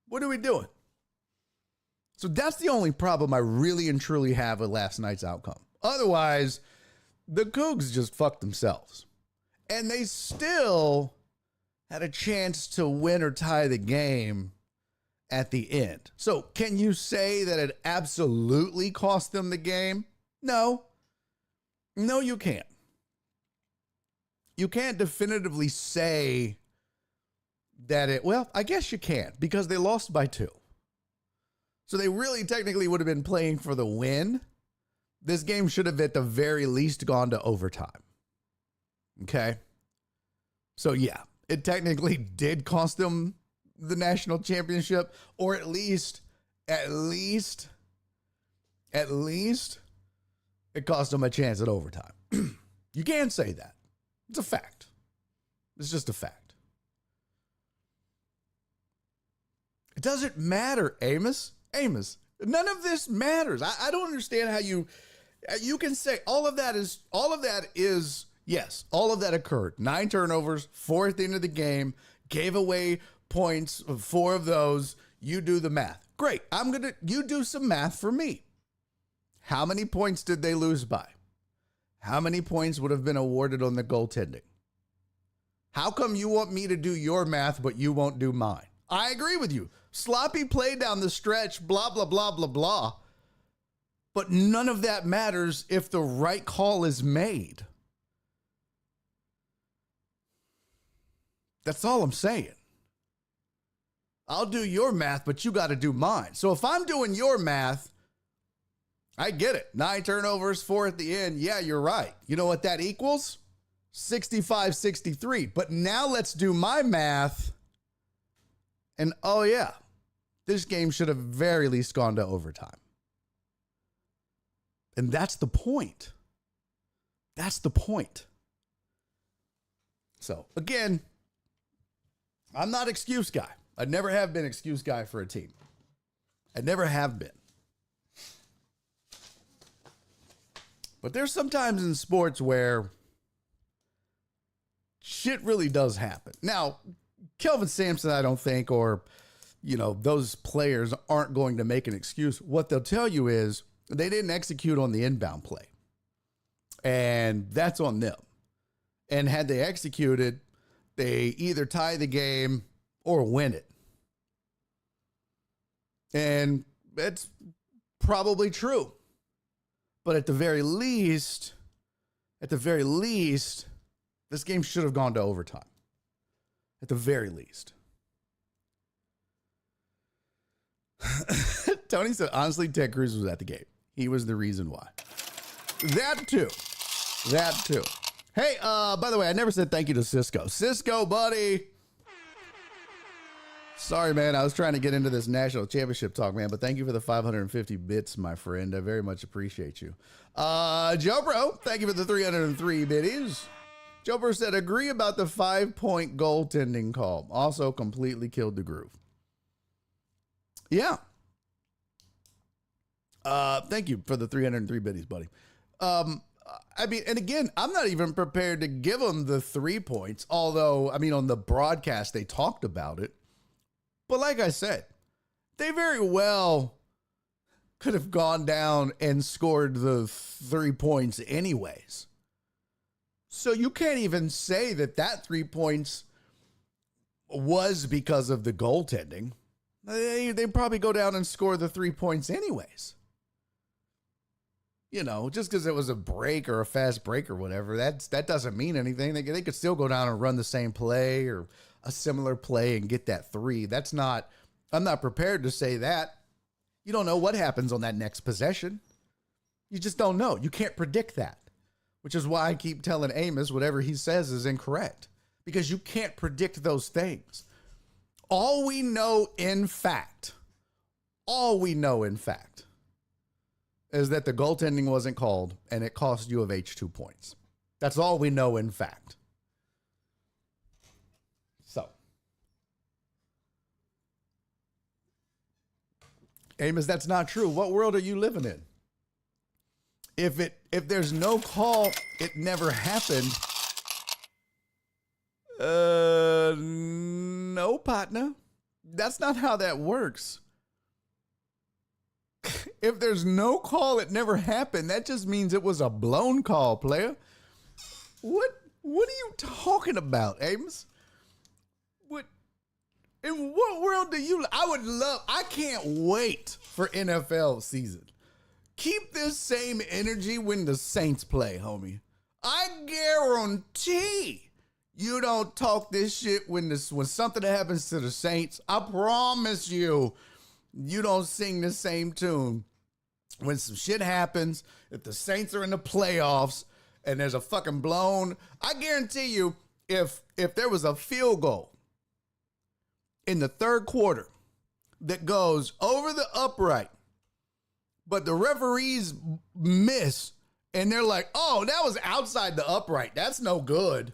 What are we doing? So that's the only problem I really and truly have with last night's outcome. Otherwise, the Cougs just fucked themselves. And they still had a chance to win or tie the game at the end. So can you say that it absolutely cost them the game? No. No, you can't. You can't definitively say that I guess you can't, because they lost by 2. So they really technically would have been playing for the win. This game should have at the very least gone to overtime. Okay? So yeah, it technically did cost them the national championship, or at least it cost them a chance at overtime. You can't say that. It's a fact. It's just a fact. It doesn't matter, Amos. None of this matters. I don't understand how you can say all of that is, yes, all of that occurred. 9 turnovers, 4 at the end of the game, gave away points, 4 of those. You do the math. Great. You do some math for me. How many points did they lose by? How many points would have been awarded on the goaltending? How come you want me to do your math, but you won't do mine? I agree with you. Sloppy play down the stretch, blah, blah, blah, blah, blah. But none of that matters if the right call is made. That's all I'm saying. I'll do your math, but you got to do mine. So if I'm doing your math, I get it. 9 turnovers, 4 at the end. Yeah, you're right. You know what that equals? 65-63. But now let's do my math. And oh yeah, this game should have very least gone to overtime. And that's the point. That's the point. So again, I'm not excuse guy. I never have been excuse guy for a team. I never have been. But there's sometimes in sports where shit really does happen. Now, Kelvin Sampson, I don't think, or, those players aren't going to make an excuse. What they'll tell you is they didn't execute on the inbound play. And that's on them. And had they executed, they either tie the game or win it. And that's probably true. But at the very least, this game should have gone to overtime. At the very least. Tony said, honestly, Ted Cruz was at the game. He was the reason why. That too. Hey, by the way, I never said thank you to Cisco. Cisco, buddy. Sorry, man. I was trying to get into this national championship talk, man, but thank you for the 550 bits, my friend. I very much appreciate you. Joe Bro, thank you for the 303 biddies. Joe Bro said, agree about the 5-point goaltending call. Also completely killed the groove. Yeah. Thank you for the 303 biddies, buddy. And again, I'm not even prepared to give them the 3 points, although, on the broadcast, they talked about it. But like I said, they very well could have gone down and scored the 3 points anyways. So you can't even say that 3 points was because of the goaltending. They probably go down and score the 3 points anyways. Just because it was a break or a fast break or whatever, that doesn't mean anything. They could still go down and run the same play or a similar play and get that 3. I'm not prepared to say that. You don't know what happens on that next possession. You just don't know. You can't predict that, which is why I keep telling Amos whatever he says is incorrect, because you can't predict those things. All we know in fact is that the goaltending wasn't called and it cost U of H 2 points. That's all we know in fact. So, Amos, that's not true. What world are you living in? If there's no call, it never happened. No, partner. That's not how that works. If there's no call, it never happened. That just means it was a blown call, player. What are you talking about, Amos? What in what world do you I can't wait for NFL season. Keep this same energy when the Saints play, homie. I guarantee you don't talk this shit when something happens to the Saints. I promise you don't sing the same tune. When some shit happens, if the Saints are in the playoffs and there's a fucking blown, I guarantee you if there was a field goal in the third quarter that goes over the upright, but the referees miss and they're like, oh, that was outside the upright. That's no good.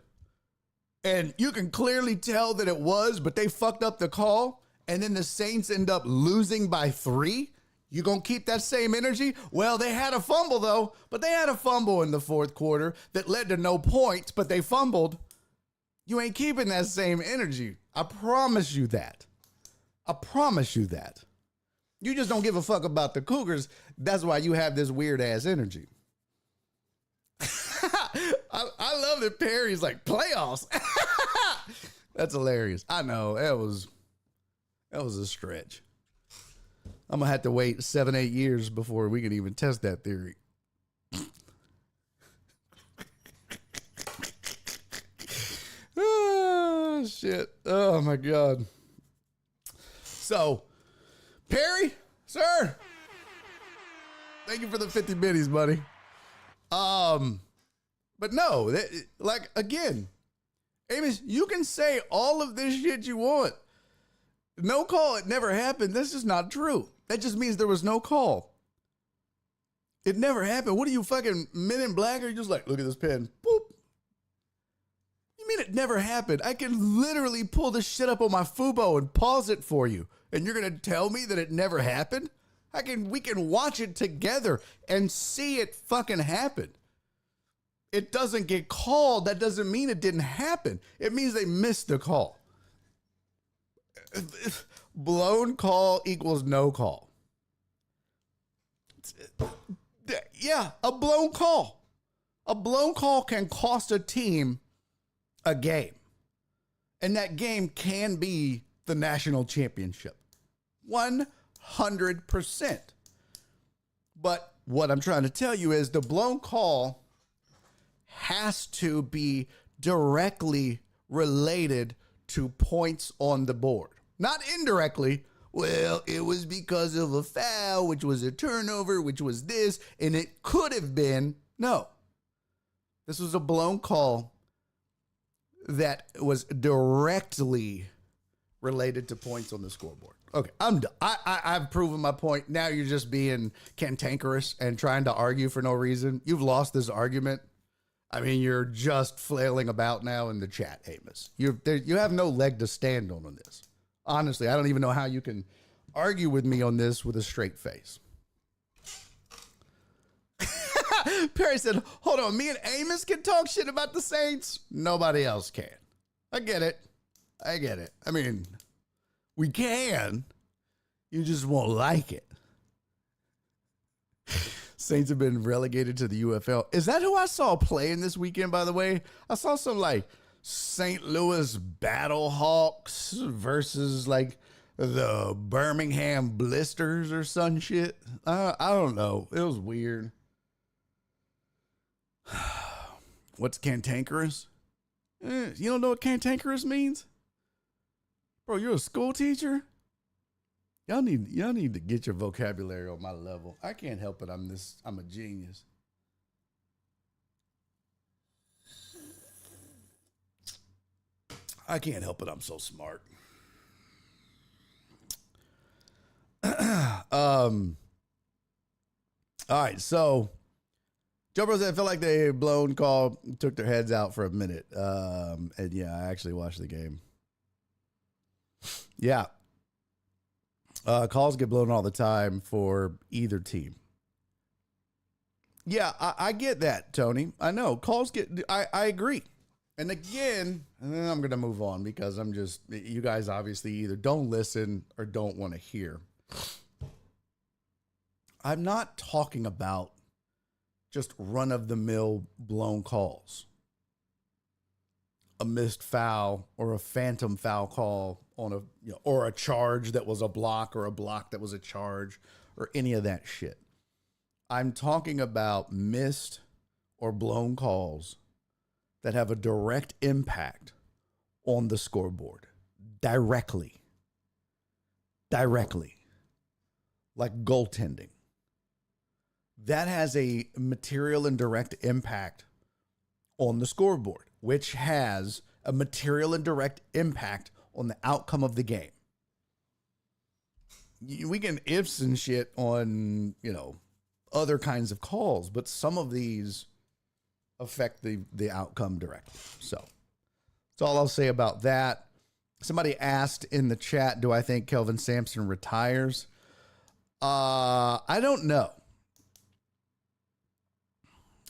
And you can clearly tell that it was, but they fucked up the call. And then the Saints end up losing by 3. You gonna keep that same energy? Well, they had a fumble though, but they had a fumble in the fourth quarter that led to no points, but they fumbled. You ain't keeping that same energy. I promise you that. I promise you that. You just don't give a fuck about the Cougars. That's why you have this weird ass energy. I love that Perry's like, playoffs. That's hilarious. I know. That was a stretch. I'm going to have to wait 7-8 years before we can even test that theory. Oh, shit. Oh, my God. So, Perry, sir, thank you for the 50 biddies, buddy. But no, like, again, Amos, you can say all of this shit you want. No call, it never happened. That's just not true. That just means there was no call. It never happened. What are you, fucking Men in Black? Or are you just like, look at this pen? Boop. You mean it never happened? I can literally pull this shit up on my Fubo and pause it for you. And you're going to tell me that it never happened? We can watch it together and see it fucking happen. It doesn't get called. That doesn't mean it didn't happen. It means they missed the call. Blown call equals no call. Yeah, a blown call. A blown call can cost a team a game. And that game can be the national championship. 100%. But what I'm trying to tell you is the blown call has to be directly related to points on the board. Not indirectly. Well, it was because of a foul, which was a turnover, which was this, and it could have been. No. This was a blown call that was directly related to points on the scoreboard. Okay, I'm done. I've proven my point. Now you're just being cantankerous and trying to argue for no reason. You've lost this argument. I mean, you're just flailing about now in the chat, Amos. You have no leg to stand on this. Honestly, I don't even know how you can argue with me on this with a straight face. Perry said, hold on, me and Amos can talk shit about the Saints? Nobody else can. I get it. I mean, we can. You just won't like it. Saints have been relegated to the UFL. Is that who I saw playing this weekend, by the way? I saw some, like, St. Louis Battlehawks versus, like, the Birmingham Blisters or some shit. I don't know. It was weird. What's cantankerous? You don't know what cantankerous means? Bro, you're a school teacher? Y'all need to get your vocabulary on my level. I can't help it. I'm a genius. I can't help it. I'm so smart. All right, so Joe Bro said, I feel like they blown call took their heads out for a minute. And yeah, I actually watched the game. Yeah. Calls get blown all the time for either team. Yeah, I get that, Tony. I know. Calls get, I agree. And again, I'm going to move on because you guys obviously either don't listen or don't want to hear. I'm not talking about just run-of-the-mill blown calls. A missed foul or a phantom foul call on or a charge that was a block or a block that was a charge or any of that shit. I'm talking about missed or blown calls that have a direct impact on the scoreboard. Directly. Like goaltending. That has a material and direct impact on the scoreboard, which has a material and direct impact on the outcome of the game. We can ifs and shit on, other kinds of calls, but some of these affect the outcome directly. So that's all I'll say about that. Somebody asked in the chat, do I think Kelvin Sampson retires? I don't know.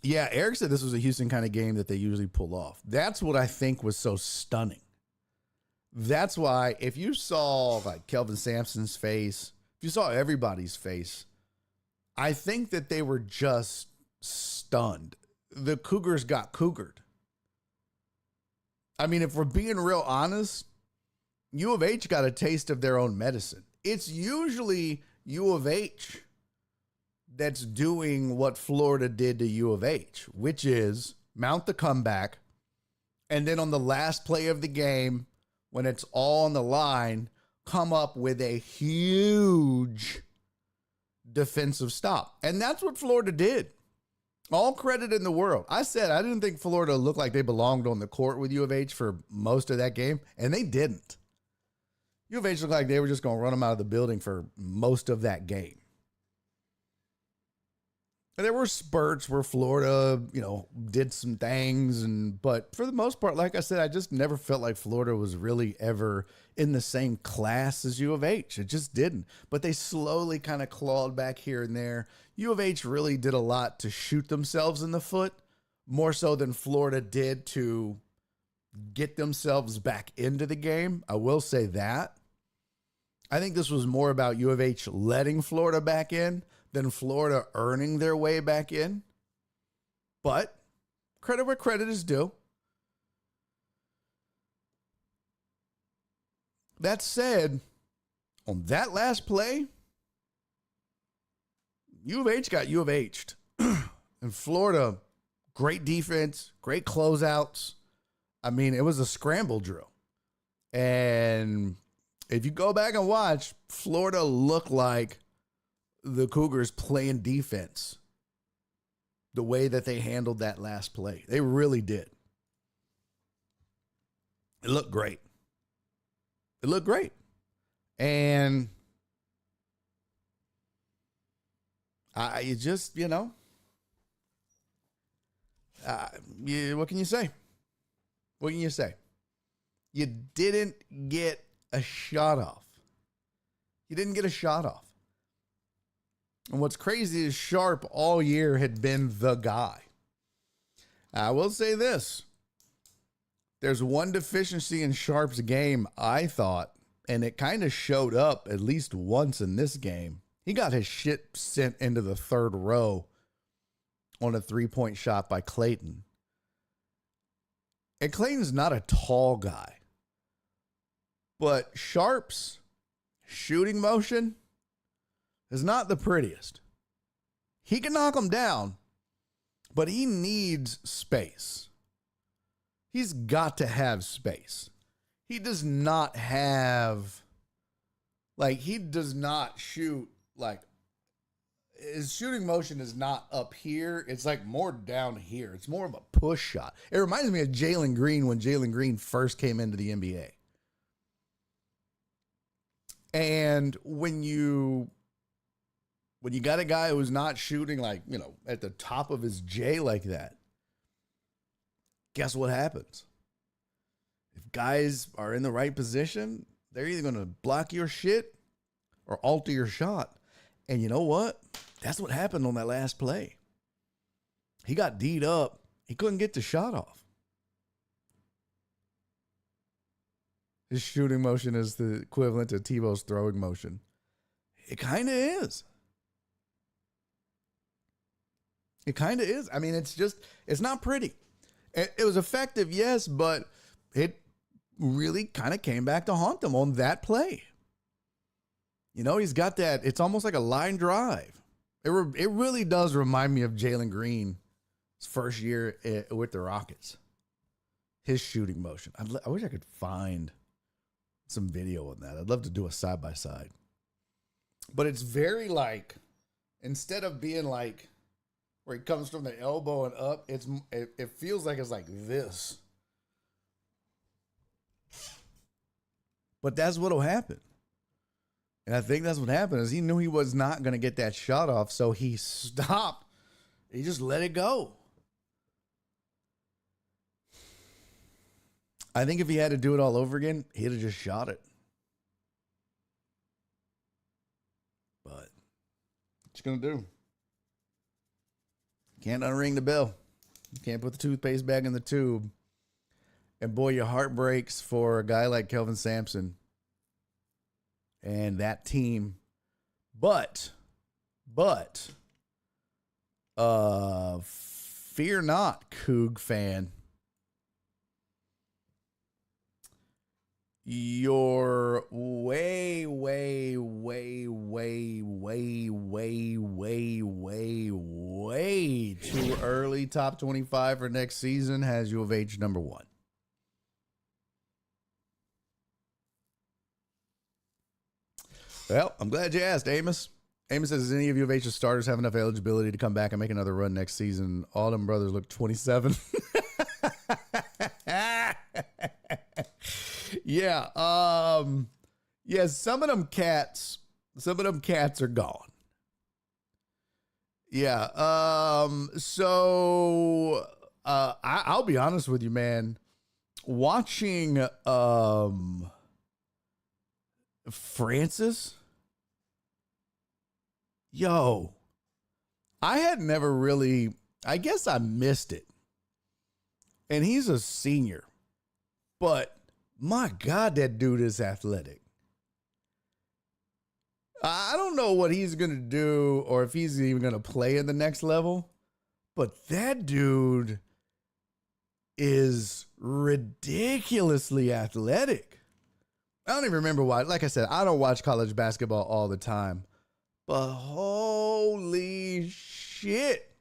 Yeah, Eric said this was a Houston kind of game that they usually pull off. That's what I think was so stunning. That's why if you saw like Kelvin Sampson's face, if you saw everybody's face, I think that they were just stunned. The Cougars got cougared. I mean, if we're being real honest, U of H got a taste of their own medicine. It's usually U of H that's doing what Florida did to U of H, which is mount the comeback, and then on the last play of the game, when it's all on the line, come up with a huge defensive stop. And that's what Florida did. All credit in the world. I said I didn't think Florida looked like they belonged on the court with U of H for most of that game, and they didn't. U of H looked like they were just going to run them out of the building for most of that game. And there were spurts where Florida, did some things, but for the most part, like I said, I just never felt like Florida was really ever in the same class as U of H. It just didn't. But they slowly kind of clawed back here and there. U of H really did a lot to shoot themselves in the foot, more so than Florida did to get themselves back into the game. I will say that. I think this was more about U of H letting Florida back in than Florida earning their way back in. But credit where credit is due. That said, on that last play, U of H got U of H'd. And Florida, great defense, great closeouts. I mean, it was a scramble drill. And if you go back and watch, Florida looked like the Cougars playing defense the way that they handled that last play. They really did. It looked great. And what can you say? What can you say? You didn't get a shot off. And what's crazy is Sharp all year had been the guy. I will say this. There's one deficiency in Sharp's game, I thought, and it kind of showed up at least once in this game. He got his shit sent into the third row on a 3-point shot by Clayton. And Clayton's not a tall guy. But Sharp's shooting motion is not the prettiest. He can knock him down, but he needs space. He's got to have space. He does not shoot like his shooting motion is not up here. It's like more down here. It's more of a push shot. It reminds me of Jalen Green when Jalen Green first came into the NBA. And when you got a guy who's not shooting like, at the top of his J like that, guess what happens? If guys are in the right position, they're either going to block your shit or alter your shot. And you know what? That's what happened on that last play. He got D'd up. He couldn't get the shot off. His shooting motion is the equivalent to Tebow's throwing motion. It kind of is. It kind of is. I mean, it's not pretty. It was effective, yes, but it really kind of came back to haunt them on that play. He's got that. It's almost like a line drive. It really does remind me of Jalen Green's first year with the Rockets. His shooting motion. I wish I could find some video on that. I'd love to do a side by side. But it's very like, instead of being like where he comes from the elbow and up, it feels like it's like this. But that's what'll happen. And I think that's what happened is he knew he was not going to get that shot off, so he stopped. He just let it go. I think if he had to do it all over again, he'd have just shot it. But what you going to do? Can't unring the bell. You can't put the toothpaste back in the tube. And boy, your heart breaks for a guy like Kelvin Sampson and that team. But, fear not, Coug fan. You're way too early. Top 25 for next season has U of H number 1. Well, I'm glad you asked, Amos. Amos says, does any of U of H's starters have enough eligibility to come back and make another run next season? All them brothers look 27. Yeah. Yeah, some of them cats are gone. Yeah. I'll be honest with you, man. Watching Francis, I had never really, I guess I missed it. And he's a senior, but my God, that dude is athletic. I don't know what he's going to do or if he's even going to play in the next level, but that dude is ridiculously athletic. I don't even remember why. Like I said, I don't watch college basketball all the time, but holy shit.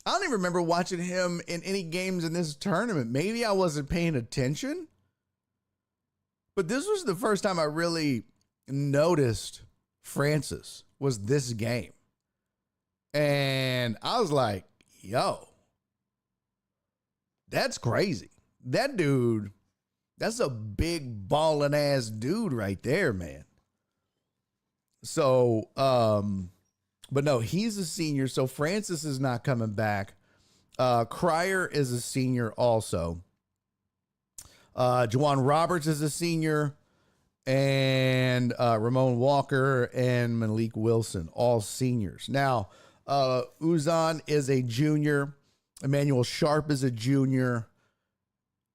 I don't even remember watching him in any games in this tournament. Maybe I wasn't paying attention, but this was the first time I really noticed Francis was this game. And I was like, yo, that's crazy. That dude, that's a big balling ass dude right there, man. So, but no, he's a senior. So Francis is not coming back. Cryer is a senior also. Juwan Roberts is a senior. And Ramon Walker and Malik Wilson, all seniors. Now, Uzan is a junior. Emmanuel Sharp is a junior,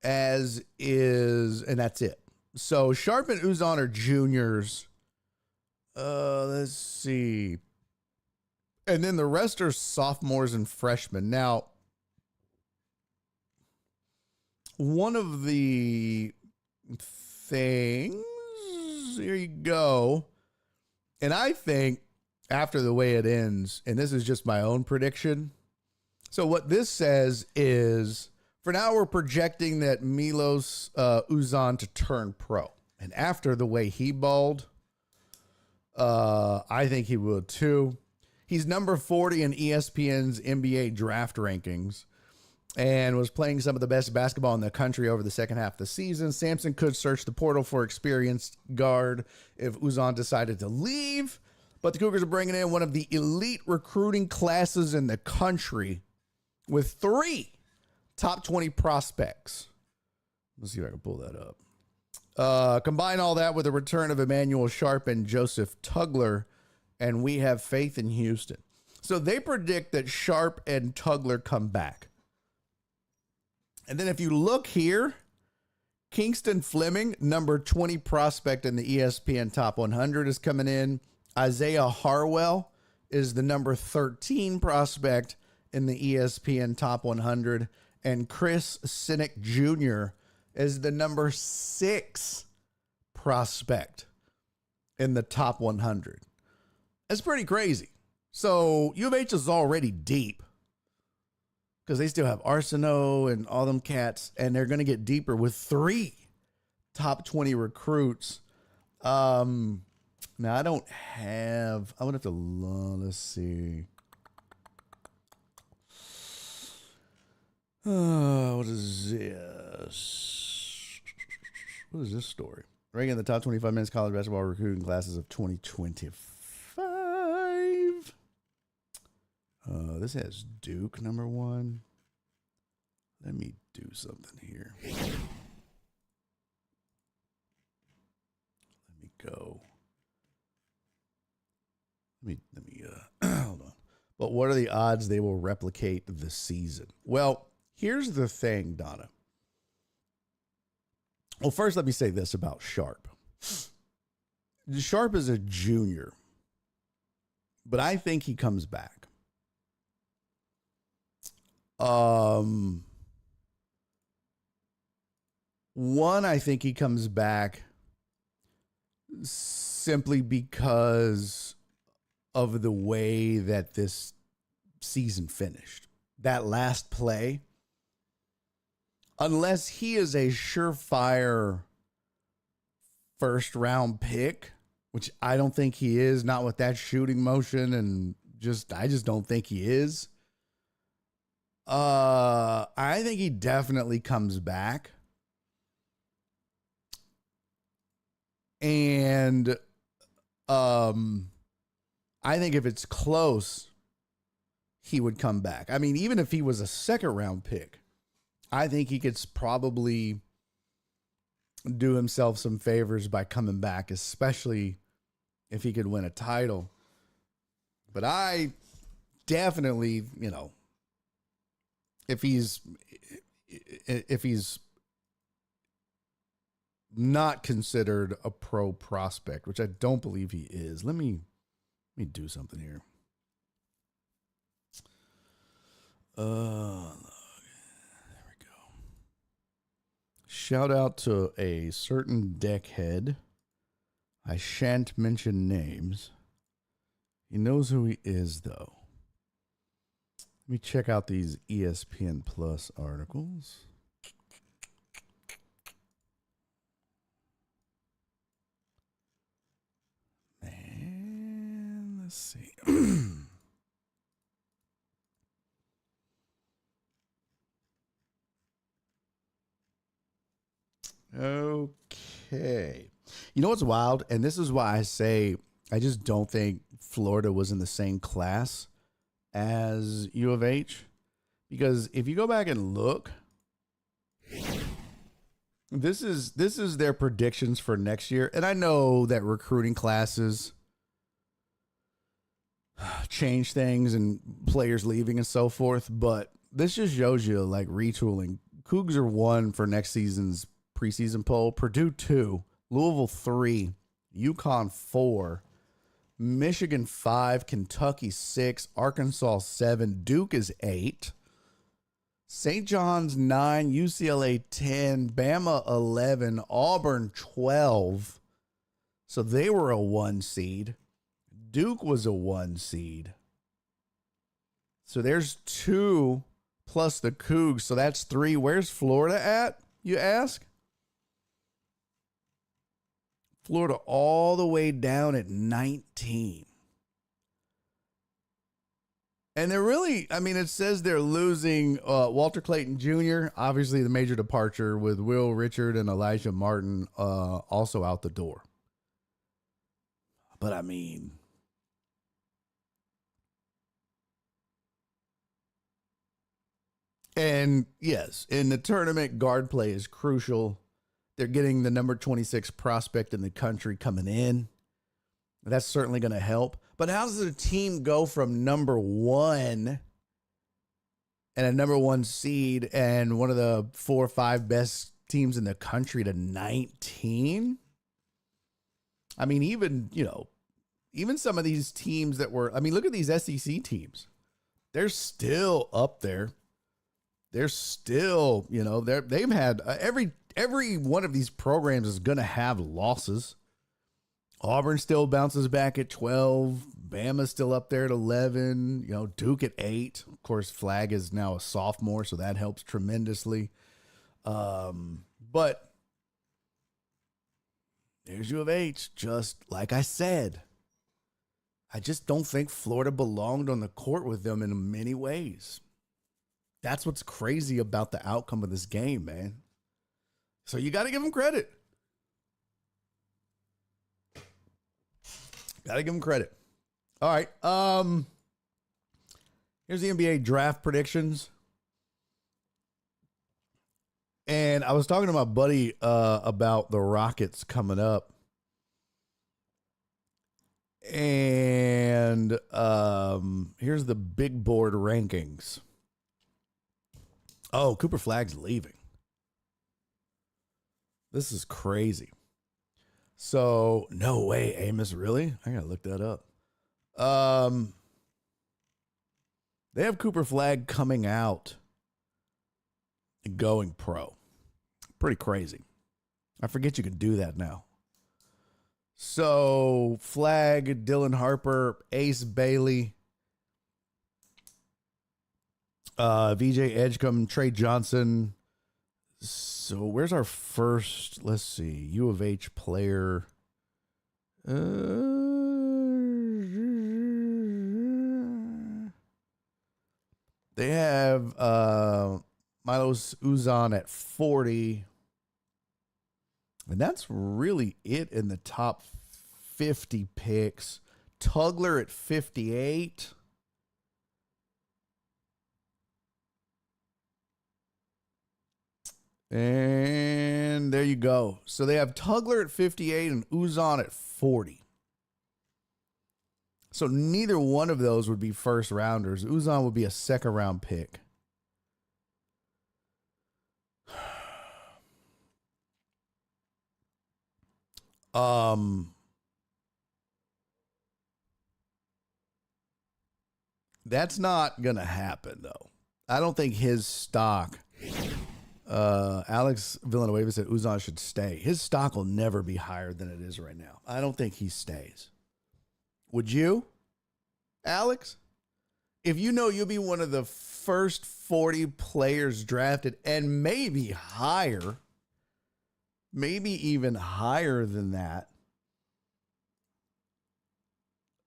as is, and that's it. So Sharp and Uzan are juniors. Let's see. And then the rest are sophomores and freshmen. Now, one of the things, here you go. And I think after the way it ends, and this is just my own prediction. So what this says is, for now, we're projecting that Milos Uzan to turn pro. And after the way he balled, I think he will too. He's number 40 in ESPN's NBA draft rankings and was playing some of the best basketball in the country over the second half of the season. Sampson could search the portal for experienced guard if Uzan decided to leave, but the Cougars are bringing in one of the elite recruiting classes in the country with 3 top 20 prospects. Let's see if I can pull that up. Combine all that with the return of Emmanuel Sharp and Joseph Tugler, and we have faith in Houston. So they predict that Sharp and Tugler come back. And then if you look here, Kingston Fleming, number 20 prospect in the ESPN Top 100, is coming in. Isaiah Harwell is the number 13 prospect in the ESPN Top 100. And Chris Sinek Jr. is the number 6 prospect in the Top 100. That's pretty crazy. So U of H is already deep because they still have Arsenault and all them cats, and they're going to get deeper with 3 top 20 recruits. Now I would have to, let's see. What is this? What is this story? Ranking the top 25 men's college basketball recruiting classes of 2025. This has Duke number 1. Let me do something here. Let me go. Let me hold on. But what are the odds they will replicate the season? Well, here's the thing, Donna. Well, first, let me say this about Sharp. Sharp is a junior, but I think he comes back. One, I think he comes back simply because of the way that this season finished. That last play, unless he is a surefire first round pick, which I don't think he is, not with that shooting motion, and I just don't think he is. I think he definitely comes back. And I think if it's close, he would come back. I mean, even if he was a second round pick, I think he could probably do himself some favors by coming back, especially if he could win a title. But I definitely, if he's not considered a pro prospect, which I don't believe he is. Let me do something here. There we go. Shout out to a certain deckhead. I shan't mention names. He knows who he is, though. Let me check out these ESPN Plus articles. And let's see. Okay. You know what's wild? And this is why I say I just don't think Florida was in the same class as U of H. Because if you go back and look, this is their predictions for next year. And I know that recruiting classes change things and players leaving and so forth, but this just shows you like retooling. Cougs are 1 for next season's preseason poll, Purdue 2, Louisville 3, UConn 4, Michigan 5, Kentucky 6, Arkansas 7, Duke is 8, St. John's 9, UCLA 10, Bama 11, Auburn 12. So they were a 1 seed. Duke was a 1 seed. So there's 2 plus the Cougs. So that's 3. Where's Florida at, you ask? Florida all the way down at 19. And they're really, I mean, it says they're losing Walter Clayton Jr., obviously the major departure, with Will Richard and Elijah Martin also out the door. But I mean, and yes, in the tournament, guard play is crucial. They're getting the number 26 prospect in the country coming in. That's certainly going to help. But how does a team go from number 1 and a number 1 seed and one of the 4 or 5 best teams in the country to 19? I mean, even some of these teams that were, I mean, look at these SEC teams. They're still up there. They're still, they've had every one of these programs is going to have losses. Auburn still bounces back at 12. Bama's still up there at 11. Duke at 8. Of course, Flag is now a sophomore, so that helps tremendously. But there's U of H. Just like I said, I just don't think Florida belonged on the court with them in many ways. That's what's crazy about the outcome of this game, man. So you got to give them credit. Gotta give them credit. All right. Here's the NBA draft predictions. And I was talking to my buddy about the Rockets coming up. And here's the big board rankings. Oh, Cooper Flag's leaving. This is crazy. So, no way, Amos, really? I gotta look that up. They have Cooper Flag coming out and going pro. Pretty crazy. I forget you can do that now. So, Flag, Dylan Harper, Ace Bailey, VJ Edgecombe, Trey Johnson. So where's our first, let's see, U of H player? They have Milos Uzan at 40. And that's really it in the top 50 picks. Tugler at 58. And there you go. So they have Tugler at 58 and Uzan at 40. So neither one of those would be first rounders. Uzan would be a second round pick. That's not going to happen, though. I don't think his stock... Alex Villanueva said Uzan should stay. His stock will never be higher than it is right now. I don't think he stays. Would you, Alex? If you know you'll be one of the first 40 players drafted and maybe higher, maybe even higher than that.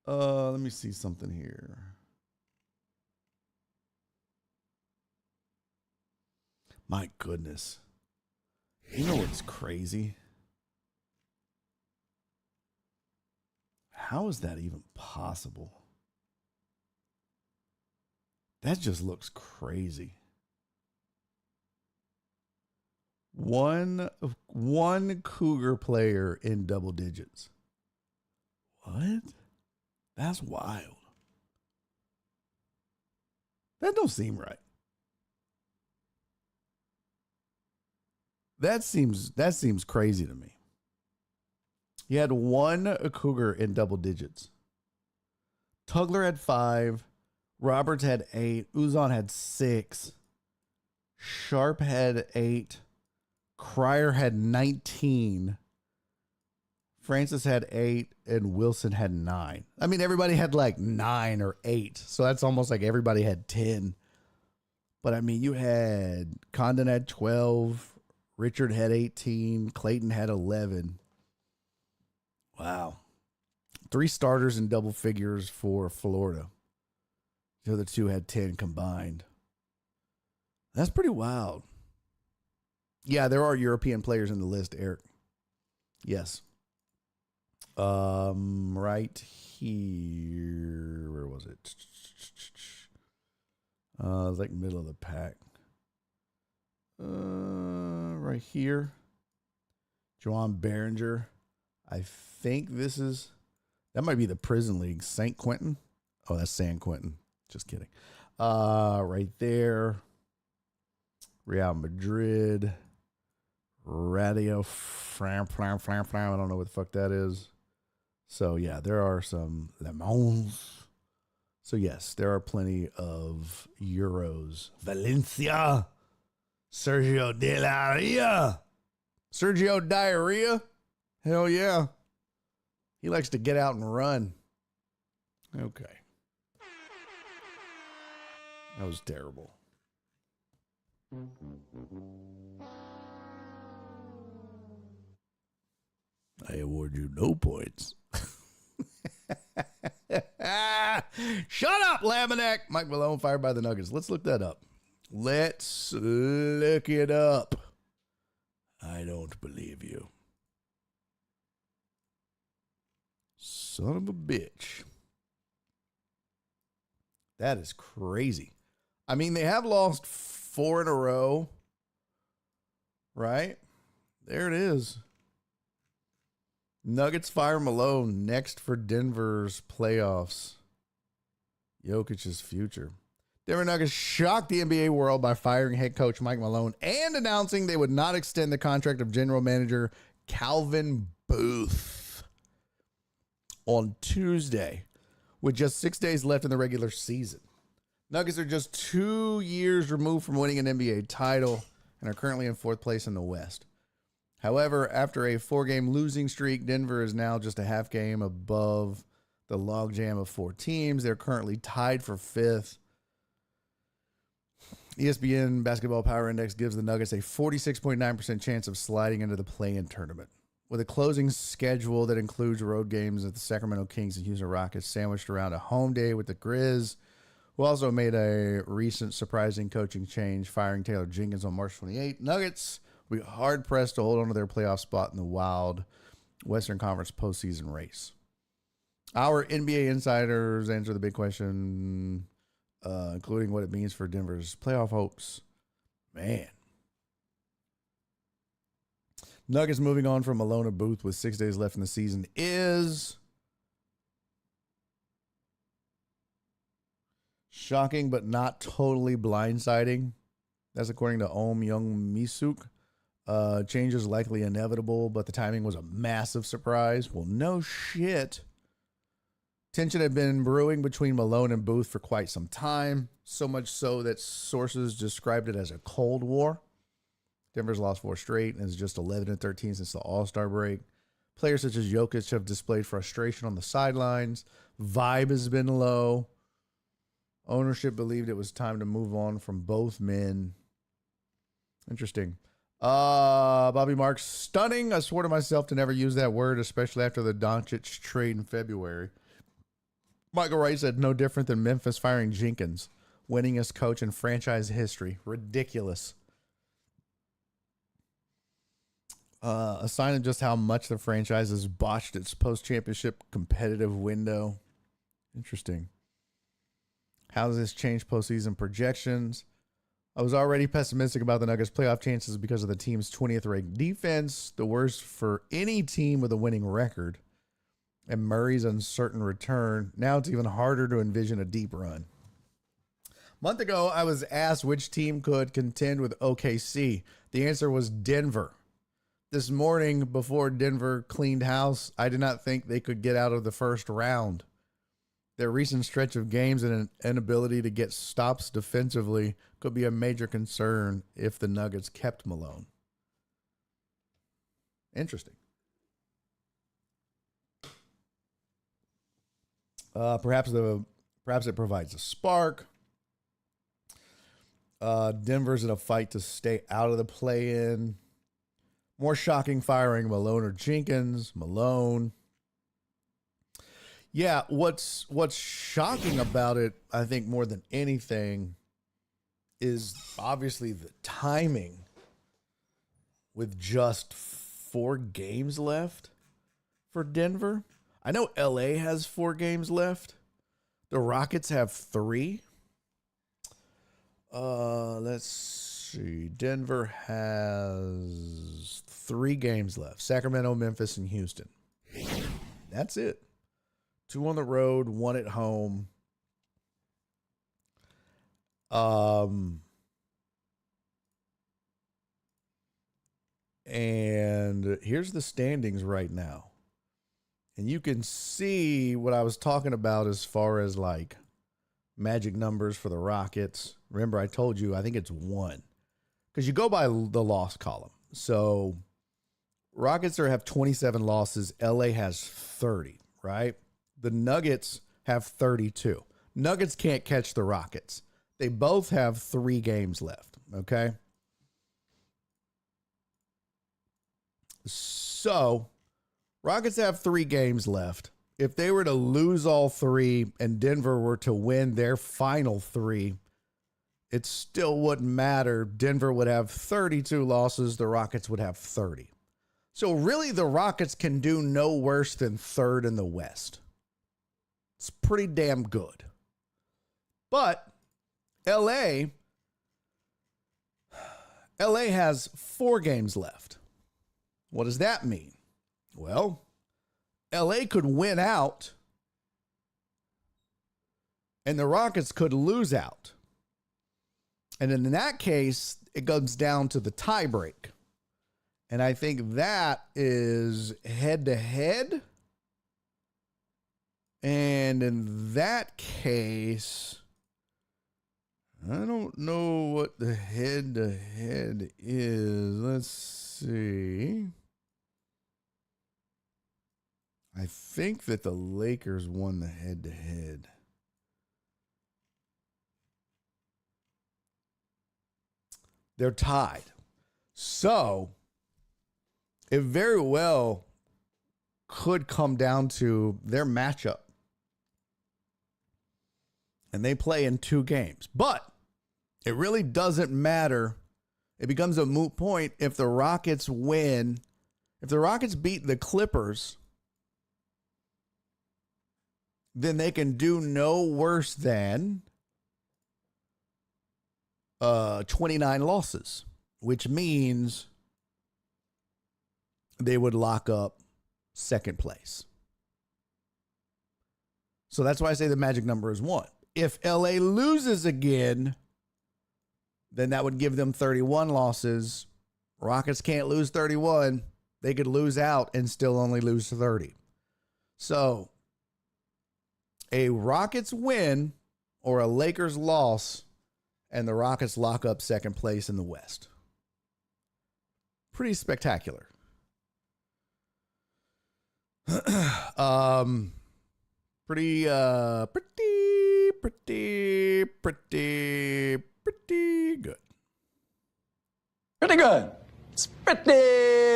Let me see something here. My goodness. You know what's crazy? How is that even possible? That just looks crazy. One Cougar player in double digits. What? That's wild. That don't seem right. That seems crazy to me. You had one Cougar in double digits. Tugler had 5. Roberts had 8. Uzan had 6. Sharp had 8. Cryer had 19. Francis had 8. And Wilson had 9. I mean, everybody had like 9 or 8. So that's almost like everybody had 10. But I mean, you had Condon had 12. Richard had 18. Clayton had 11. Wow. 3 starters in double figures for Florida. The other two had 10 combined. That's pretty wild. Yeah, there are European players in the list, Eric. Yes. Right here. Where was it? It was like middle of the pack. Right here. Joan Behringer. I think that might be the Prison League. St. Quentin. Oh, that's San Quentin. Just kidding. Right there. Real Madrid. Radio Flam. I don't know what the fuck that is. So, yeah, there are some Le Mans. So, yes, there are plenty of Euros. Valencia. Sergio De La Ria. Sergio Diarrhea. Hell yeah. He likes to get out and run. Okay. That was terrible. I award you no points. Shut up, Laminack. Mike Malone fired by the Nuggets. Let's look that up. Let's look it up. I don't believe you. Son of a bitch. That is crazy. I mean, they have lost 4 in a row. Right? There it is. Nuggets fire Malone next for Denver's playoffs. Jokic's future. Denver Nuggets shocked the NBA world by firing head coach Mike Malone and announcing they would not extend the contract of general manager Calvin Booth on Tuesday, with just 6 days left in the regular season. Nuggets are just 2 years removed from winning an NBA title and are currently in 4th place in the West. However, after a 4-game losing streak, Denver is now just a half game above the logjam of 4 teams. They're currently tied for 5th. ESPN Basketball Power Index gives the Nuggets a 46.9% chance of sliding into the play-in tournament. With a closing schedule that includes road games at the Sacramento Kings and Houston Rockets sandwiched around a home day with the Grizz, who also made a recent surprising coaching change, firing Taylor Jenkins on March 28th, Nuggets will be hard-pressed to hold on to their playoff spot in the wild Western Conference postseason race. Our NBA insiders answer the big question, including what it means for Denver's playoff hopes. Man. Nuggets moving on from Malone and Booth with 6 days left in the season is shocking but not totally blindsiding. That's according to Om Young Misuk. Change is likely inevitable, but the timing was a massive surprise. Well, no shit. Tension had been brewing between Malone and Booth for quite some time, so much so that sources described it as a Cold War. Denver's lost 4 straight and is just 11-13 since the All-Star break. Players such as Jokic have displayed frustration on the sidelines. Vibe has been low. Ownership believed it was time to move on from both men. Interesting. Bobby Marks, stunning. I swore to myself to never use that word, especially after the Doncic trade in February. Michael Wright said, no different than Memphis firing Jenkins, winningest coach in franchise history. Ridiculous. A sign of just how much the franchise has botched its post-championship competitive window. Interesting. How does this change postseason projections? I was already pessimistic about the Nuggets' playoff chances because of the team's 20th ranked defense, the worst for any team with a winning record, and Murray's uncertain return. Now it's even harder to envision a deep run. A month ago, I was asked which team could contend with OKC. The answer was Denver. This morning, before Denver cleaned house, I did not think they could get out of the first round. Their recent stretch of games and an inability to get stops defensively could be a major concern if the Nuggets kept Malone. Interesting. Perhaps it provides a spark. Denver's in a fight to stay out of the play-in. More shocking firing, Malone or Jenkins. Malone. Yeah, what's shocking about it, I think more than anything, is obviously the timing with just 4 games left for Denver. I know LA has 4 games left. The Rockets have 3. Let's see. Denver has 3 games left. Sacramento, Memphis, and Houston. That's it. 2 on the road, 1 at home. And here's the standings right now. And you can see what I was talking about as far as like magic numbers for the Rockets. Remember, I told you, I think it's 1. Because you go by the loss column. So Rockets have 27 losses. LA has 30, right? The Nuggets have 32. Nuggets can't catch the Rockets. They both have 3 games left, okay? So, Rockets have 3 games left. If they were to lose all 3 and Denver were to win their final 3, it still wouldn't matter. Denver would have 32 losses. The Rockets would have 30. So, really, the Rockets can do no worse than 3rd in the West. It's pretty damn good. But LA has 4 games left. What does that mean? Well, LA could win out and the Rockets could lose out. And in that case, it comes down to the tiebreak. And I think that is head-to-head. And in that case, I don't know what the head-to-head is. Let's see. I think that the Lakers won the head-to-head. They're tied. So, it very well could come down to their matchup. And they play in 2 games. But it really doesn't matter. It becomes a moot point if the Rockets win. If the Rockets beat the Clippers, then they can do no worse than 29 losses, which means they would lock up 2nd place. So that's why I say the magic number is 1. If LA loses again, then that would give them 31 losses. Rockets can't lose 31. They could lose out and still only lose 30. So a Rockets win or a Lakers loss, and the Rockets lock up 2nd place in the West. Pretty spectacular. Pretty good. Pretty good. It's pretty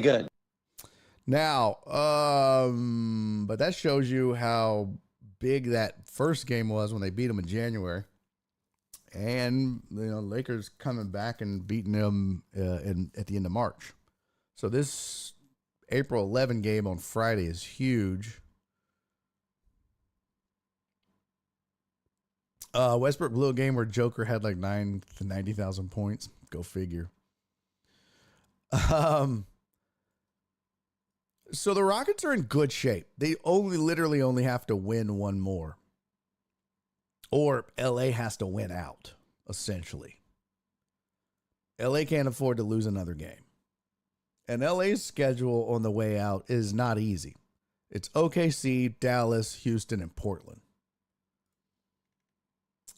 good. Now, but that shows you how big that first game was when they beat them in January. And, Lakers coming back and beating them at the end of March. So this April 11 game on Friday is huge. Westbrook blew a game where Joker had like 9 to 90,000 points. Go figure. So the Rockets are in good shape. They literally only have to win 1 more. Or LA has to win out, essentially. LA can't afford to lose another game. And LA's schedule on the way out is not easy. It's OKC, Dallas, Houston, and Portland.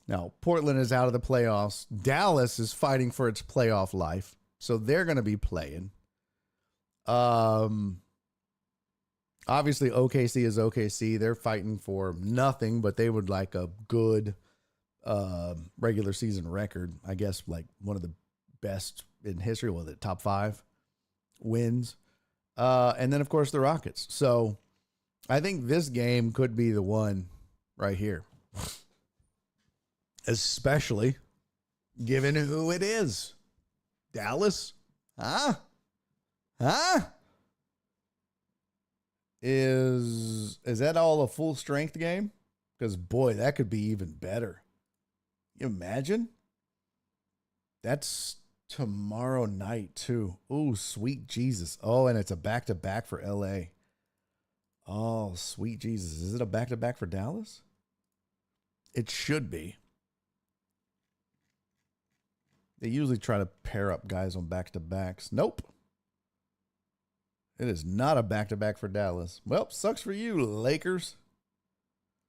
Now, Portland is out of the playoffs. Dallas is fighting for its playoff life, so they're going to be playing. Obviously, OKC is OKC. They're fighting for nothing, but they would like a good regular season record. I guess like one of the best in history. Was it top 5 wins? And then, of course, the Rockets. So I think this game could be the one right here, especially given who it is. Dallas? Huh? Is that all a full strength game? Because, boy, that could be even better. You imagine? That's tomorrow night, too. Oh, sweet Jesus. Oh, and it's a back-to-back for L.A. Oh, sweet Jesus. Is it a back-to-back for Dallas? It should be. They usually try to pair up guys on back-to-backs. Nope. It is not a back-to-back for Dallas. Well, sucks for you, Lakers.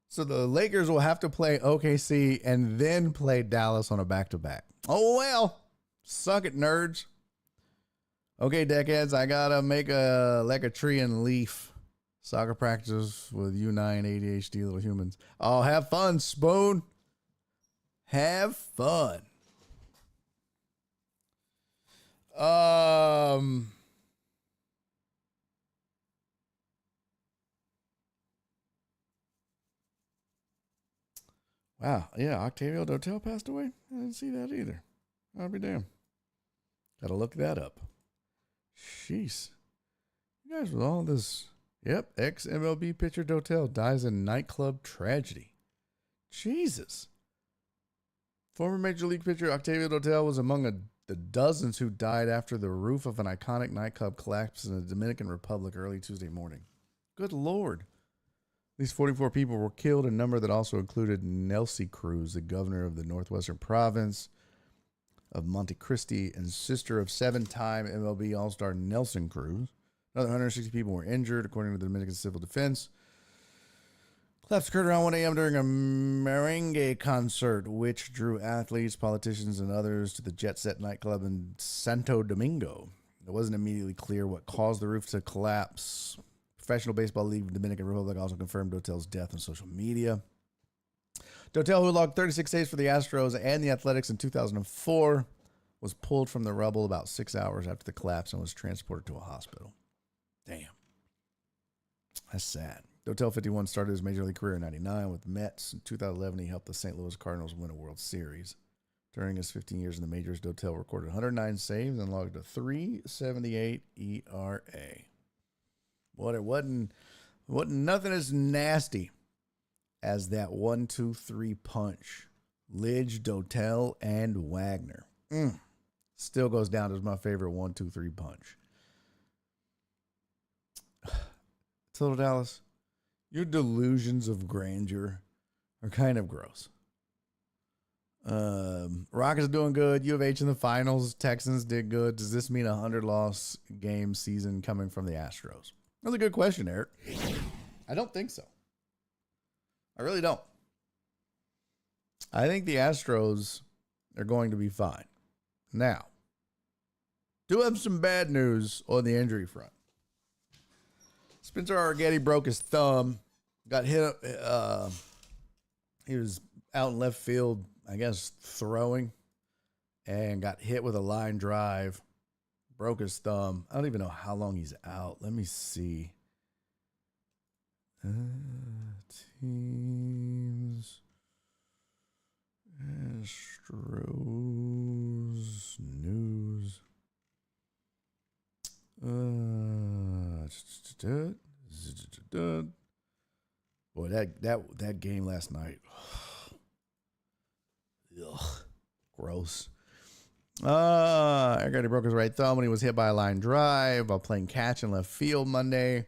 So the Lakers will have to play OKC and then play Dallas on a back-to-back. Oh, well. Suck it, nerds. Okay, deckheads, I got to make a tree and leaf soccer practice with you 9 ADHD little humans. Oh, have fun, Spoon. Have fun. Wow. Yeah, Octavio Dotel passed away. I didn't see that either. I'll be damned. Gotta look that up. Jeez. You guys with all this. Yep, ex-MLB pitcher Dotel dies in nightclub tragedy. Jesus. Former Major League pitcher Octavio Dotel was among the dozens who died after the roof of an iconic nightclub collapsed in the Dominican Republic early Tuesday morning. Good Lord. At least 44 people were killed, a number that also included Nelsie Cruz, the governor of the northwestern province of Monte Cristi and sister of seven-time MLB All-Star Nelson Cruz. Another 160 people were injured, according to the Dominican Civil Defense. Collapse occurred around 1 a.m. during a merengue concert, which drew athletes, politicians, and others to the Jet Set nightclub in Santo Domingo. It wasn't immediately clear what caused the roof to collapse. Professional Baseball League of the Dominican Republic also confirmed Dotel's death on social media. Dotel, who logged 36 saves for the Astros and the Athletics in 2004, was pulled from the rubble about 6 hours after the collapse and was transported to a hospital. Damn. That's sad. Dotel, 51, started his major league career in 1999 with the Mets. In 2011, he helped the St. Louis Cardinals win a World Series. During his 15 years in the majors, Dotel recorded 109 saves and logged a .378 ERA. What it wasn't nothing as nasty as that 1-2-3 punch. Lidge, Dotel, and Wagner. Still goes down as my favorite 1-2-3 punch. Total Dallas, your delusions of grandeur are kind of gross. Rockets doing good. U of H in the finals. Texans did good. Does this mean a 100-loss game season coming from the Astros? That's a good question, Eric. I don't think so. I really don't. I think the Astros are going to be fine. Now, do have some bad news on the injury front. Spencer Arrighetti broke his thumb. Got hit. He was out in left field, I guess, throwing, and got hit with a line drive. Broke his thumb. I don't even know how long he's out. Let me see. Teams. Astros news. Boy, that game last night. Ugh, gross. Arrighetti broke his right thumb when he was hit by a line drive while playing catch in left field Monday.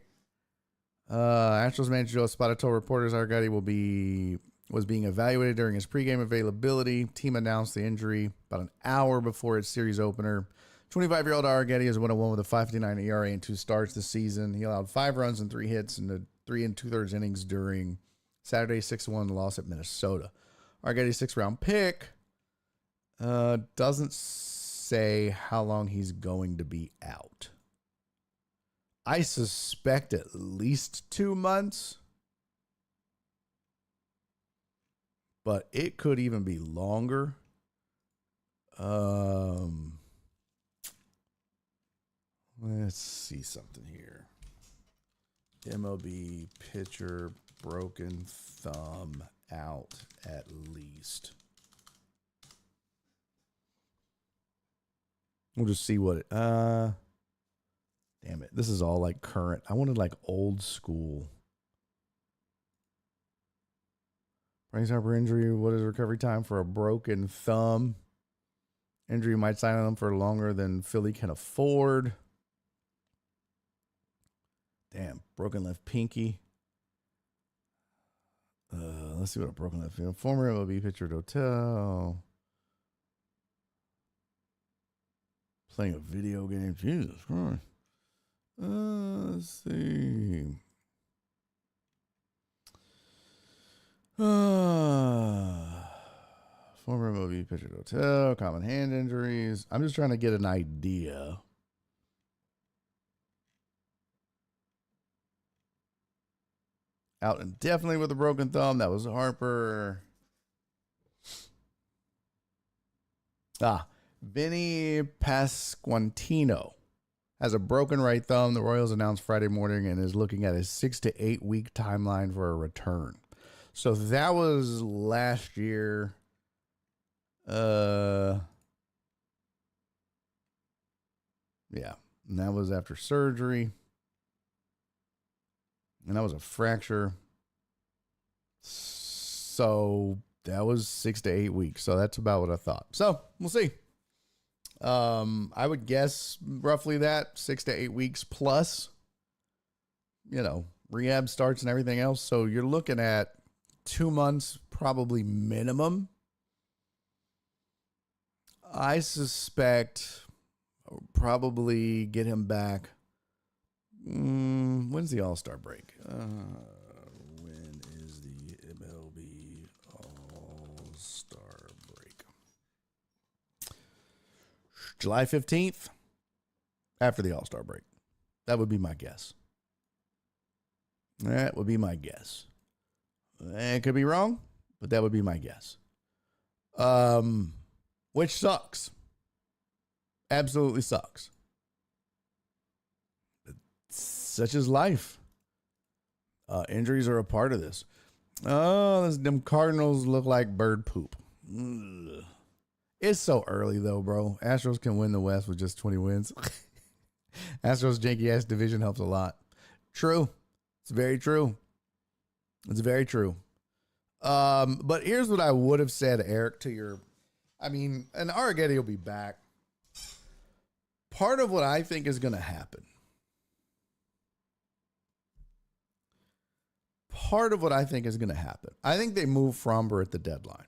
Astros manager Joe Espada told reporters Arrighetti was being evaluated during his pregame availability. Team announced the injury about an hour before its series opener. 25-year-old Arrighetti is 1-1 with a 5.59 ERA in 2 starts this season. He allowed 5 runs and 3 hits in the 3 2/3 innings during Saturday's 6-1 loss at Minnesota. Arrighetti's 6th-round pick doesn't say how long he's going to be out. I suspect at least 2 months, but it could even be longer. Let's see something here. MLB pitcher broken thumb out at least. We'll just see what it, damn it. This is all like current. I wanted like old school. Bryce Harper injury. What is recovery time for a broken thumb? Injury might sign on them for longer than Philly can afford. Damn, broken left pinky. Let's see what a broken left field. Former MLB pitcher at Hotel. Playing a video game. Jesus Christ. Let's see. Former MLB pitcher at Hotel. Common hand injuries. I'm just trying to get an idea. Out indefinitely with a broken thumb. That was Harper. Vinny Pasquantino has a broken right thumb. The Royals announced Friday morning and is looking at a 6 to 8 week timeline for a return. So that was last year. Yeah. And that was after surgery. And that was a fracture. So that was 6 to 8 weeks. So that's about what I thought. So we'll see. I would guess roughly that 6 to 8 weeks plus, rehab starts and everything else. So you're looking at 2 months, probably minimum. I suspect I'll probably get him back. When's the All-Star break? When is the MLB All-Star break? July 15th, after the All-Star break. That would be my guess. That would be my guess. It could be wrong, but that would be my guess. Which sucks. Absolutely sucks. Such is life. Injuries are a part of this. Oh, them Cardinals look like bird poop. Ugh. It's so early, though, bro. Astros can win the West with just 20 wins. Astros' janky-ass division helps a lot. True. It's very true. It's very true. But here's what I would have said, Eric, to your... and Arrighetti will be back. Part of what I think is going to happen. I think they move Fromber at the deadline.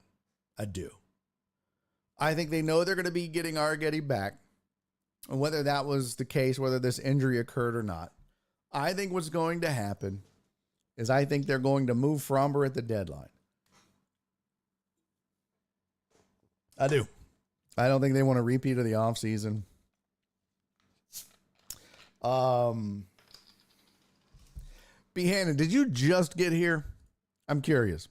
I do. I think they know they're going to be getting Arrighetti back. And whether that was the case, whether this injury occurred or not, I think what's going to happen is I think they're going to move Fromber at the deadline. I do. I don't think they want to repeat of the offseason. B. Hannon, did you just get here? I'm curious.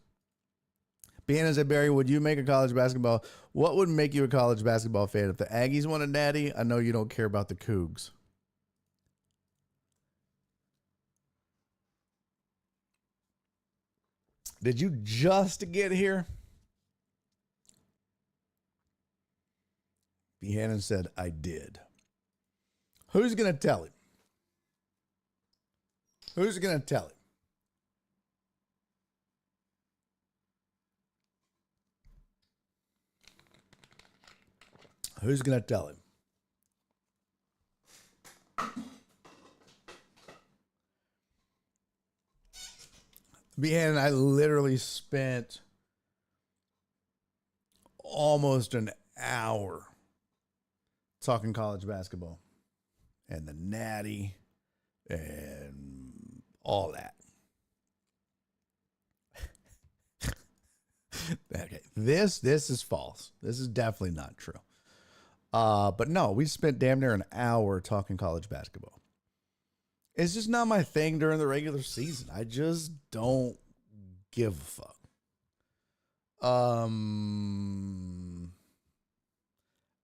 B. Hannon said, Barry, would you make a college basketball? What would make you a college basketball fan? If the Aggies won a natty, I know you don't care about the Cougs. Did you just get here? B. Hannon said, I did. Who's going to tell him? Who's going to tell him? Who's going to tell him? B. I literally spent almost an hour talking college basketball and the natty and all that. Okay, this is false. This is definitely not true. But no, we spent damn near an hour talking college basketball. It's just not my thing during the regular season. I just don't give a fuck. I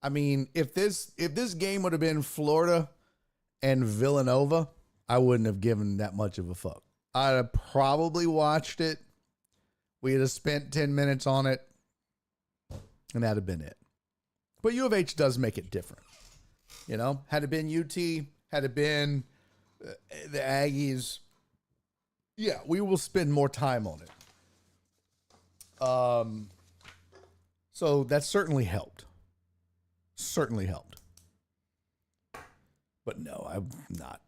mean, if this game would have been Florida and Villanova, I wouldn't have given that much of a fuck. I'd have probably watched it. We'd have spent 10 minutes on it, and that'd have been it. But U of H does make it different. You know, had it been UT, had it been the Aggies, yeah, we will spend more time on it. So that certainly helped. Certainly helped. But no, I'm not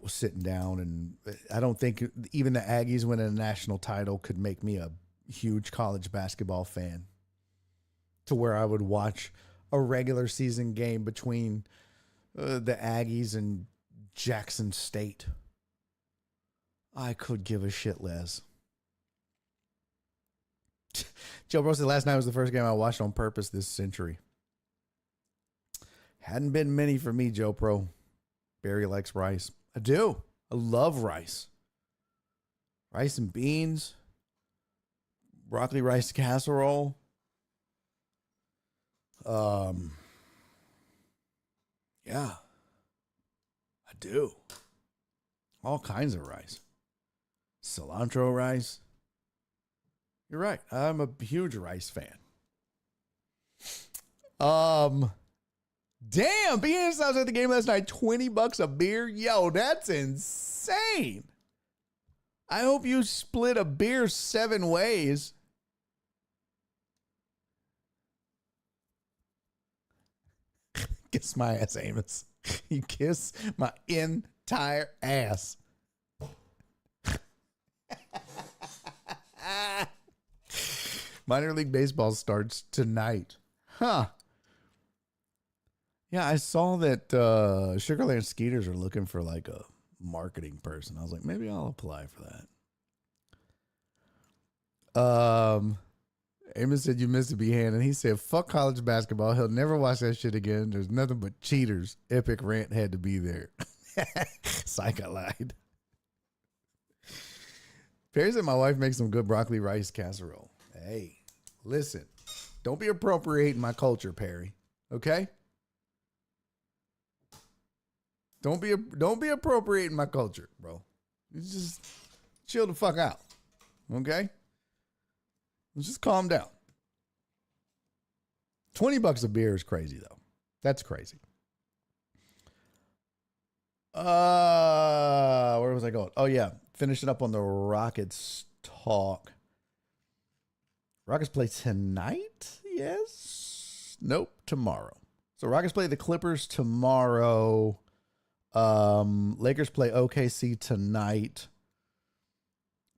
sitting down, and I don't think even the Aggies winning a national title could make me a huge college basketball fan to where I would watch a regular season game between the Aggies and Jackson State. I could give a shit less. Joe Bro said last night was the first game I watched on purpose this century. Hadn't been many for me, Joe Pro. Barry likes rice. I do. I love rice. Rice and beans. Broccoli rice casserole. Yeah. I do. All kinds of rice. Cilantro rice. You're right. I'm a huge rice fan. Damn, BS, I was at the game last night. $20 a beer. Yo, that's insane. I hope you split a beer 7 ways. Kiss my ass, Amos. You kiss my entire ass. Minor League Baseball starts tonight. Huh. Yeah, I saw that Sugarland Skeeters are looking for like a marketing person. I was like, maybe I'll apply for that. Amos said you missed a B-hand, and he said, fuck college basketball. He'll never watch that shit again. There's nothing but cheaters. Epic rant had to be there. Psych, I lied. Perry said my wife makes some good broccoli rice casserole. Hey, listen. Don't be appropriating my culture, Perry. Okay? Don't be appropriating my culture, bro. You just chill the fuck out. Okay? Just calm down. $20 a beer is crazy, though. That's crazy. Where was I going? Oh, yeah. Finishing up on the Rockets talk. Rockets play tonight? Yes? Nope. Tomorrow. So Rockets play the Clippers tomorrow. Lakers play OKC tonight.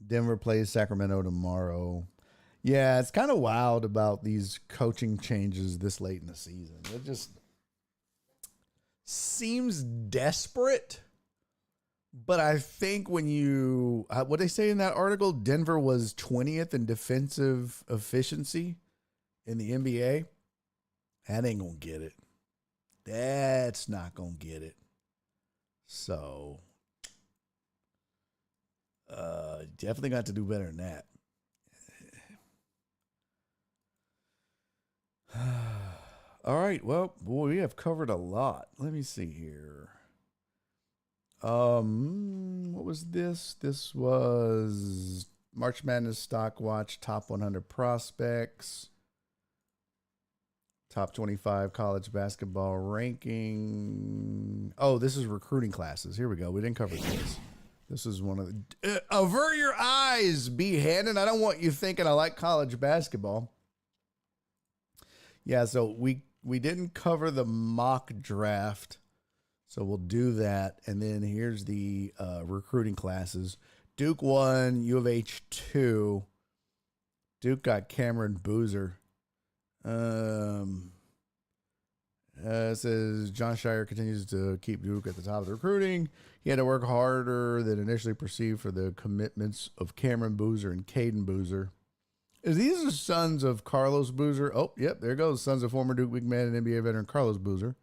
Denver plays Sacramento tomorrow. Yeah, it's kind of wild about these coaching changes this late in the season. It just seems desperate. But I think when you, what they say in that article, Denver was 20th in defensive efficiency in the NBA. That ain't going to get it. That's not going to get it. So, definitely got to do better than that. All right. Well, boy, we have covered a lot. Let me see here. What was this? This was March Madness Stock Watch Top 100 Prospects. Top 25 college basketball ranking. Oh, this is recruiting classes. Here we go. We didn't cover this. This is one of the... avert your eyes, B. Hannon. I don't want you thinking I like college basketball. Yeah, so we didn't cover the mock draft. So we'll do that. And then here's the recruiting classes. Duke 1, U of H 2. Duke got Cameron Boozer. It says John Shire continues to keep Duke at the top of the recruiting. He had to work harder than initially perceived for the commitments of Cameron Boozer and Caden Boozer. These are sons of Carlos Boozer. Oh, yep, there goes. Sons of former Duke big man and NBA veteran Carlos Boozer.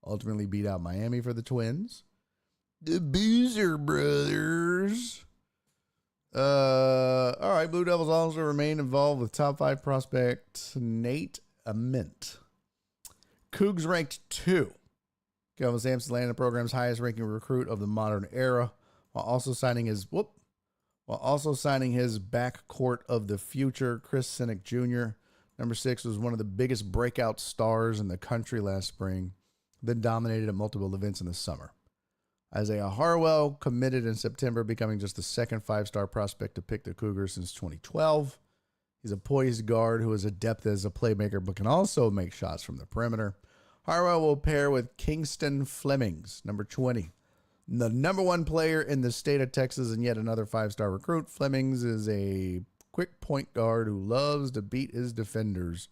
Ultimately beat out Miami for the Twins. The Boozer brothers. All right, Blue Devils also remain involved with top 5 prospect Nate Ament. Cougs ranked 2. Kelvin Sampson landed the program's highest ranking recruit of the modern era, while also signing his backcourt of the future, Chris Sinek Jr. Number 6 was one of the biggest breakout stars in the country last spring, then dominated at multiple events in the summer. Isaiah Harwell committed in September, becoming just the second 5-star prospect to pick the Cougars since 2012. He's a poised guard who is adept as a playmaker, but can also make shots from the perimeter. Harwell will pair with Kingston Flemings, number 20. The number 1 player in the state of Texas and yet another 5-star recruit. Flemings is a quick point guard who loves to beat his defenders.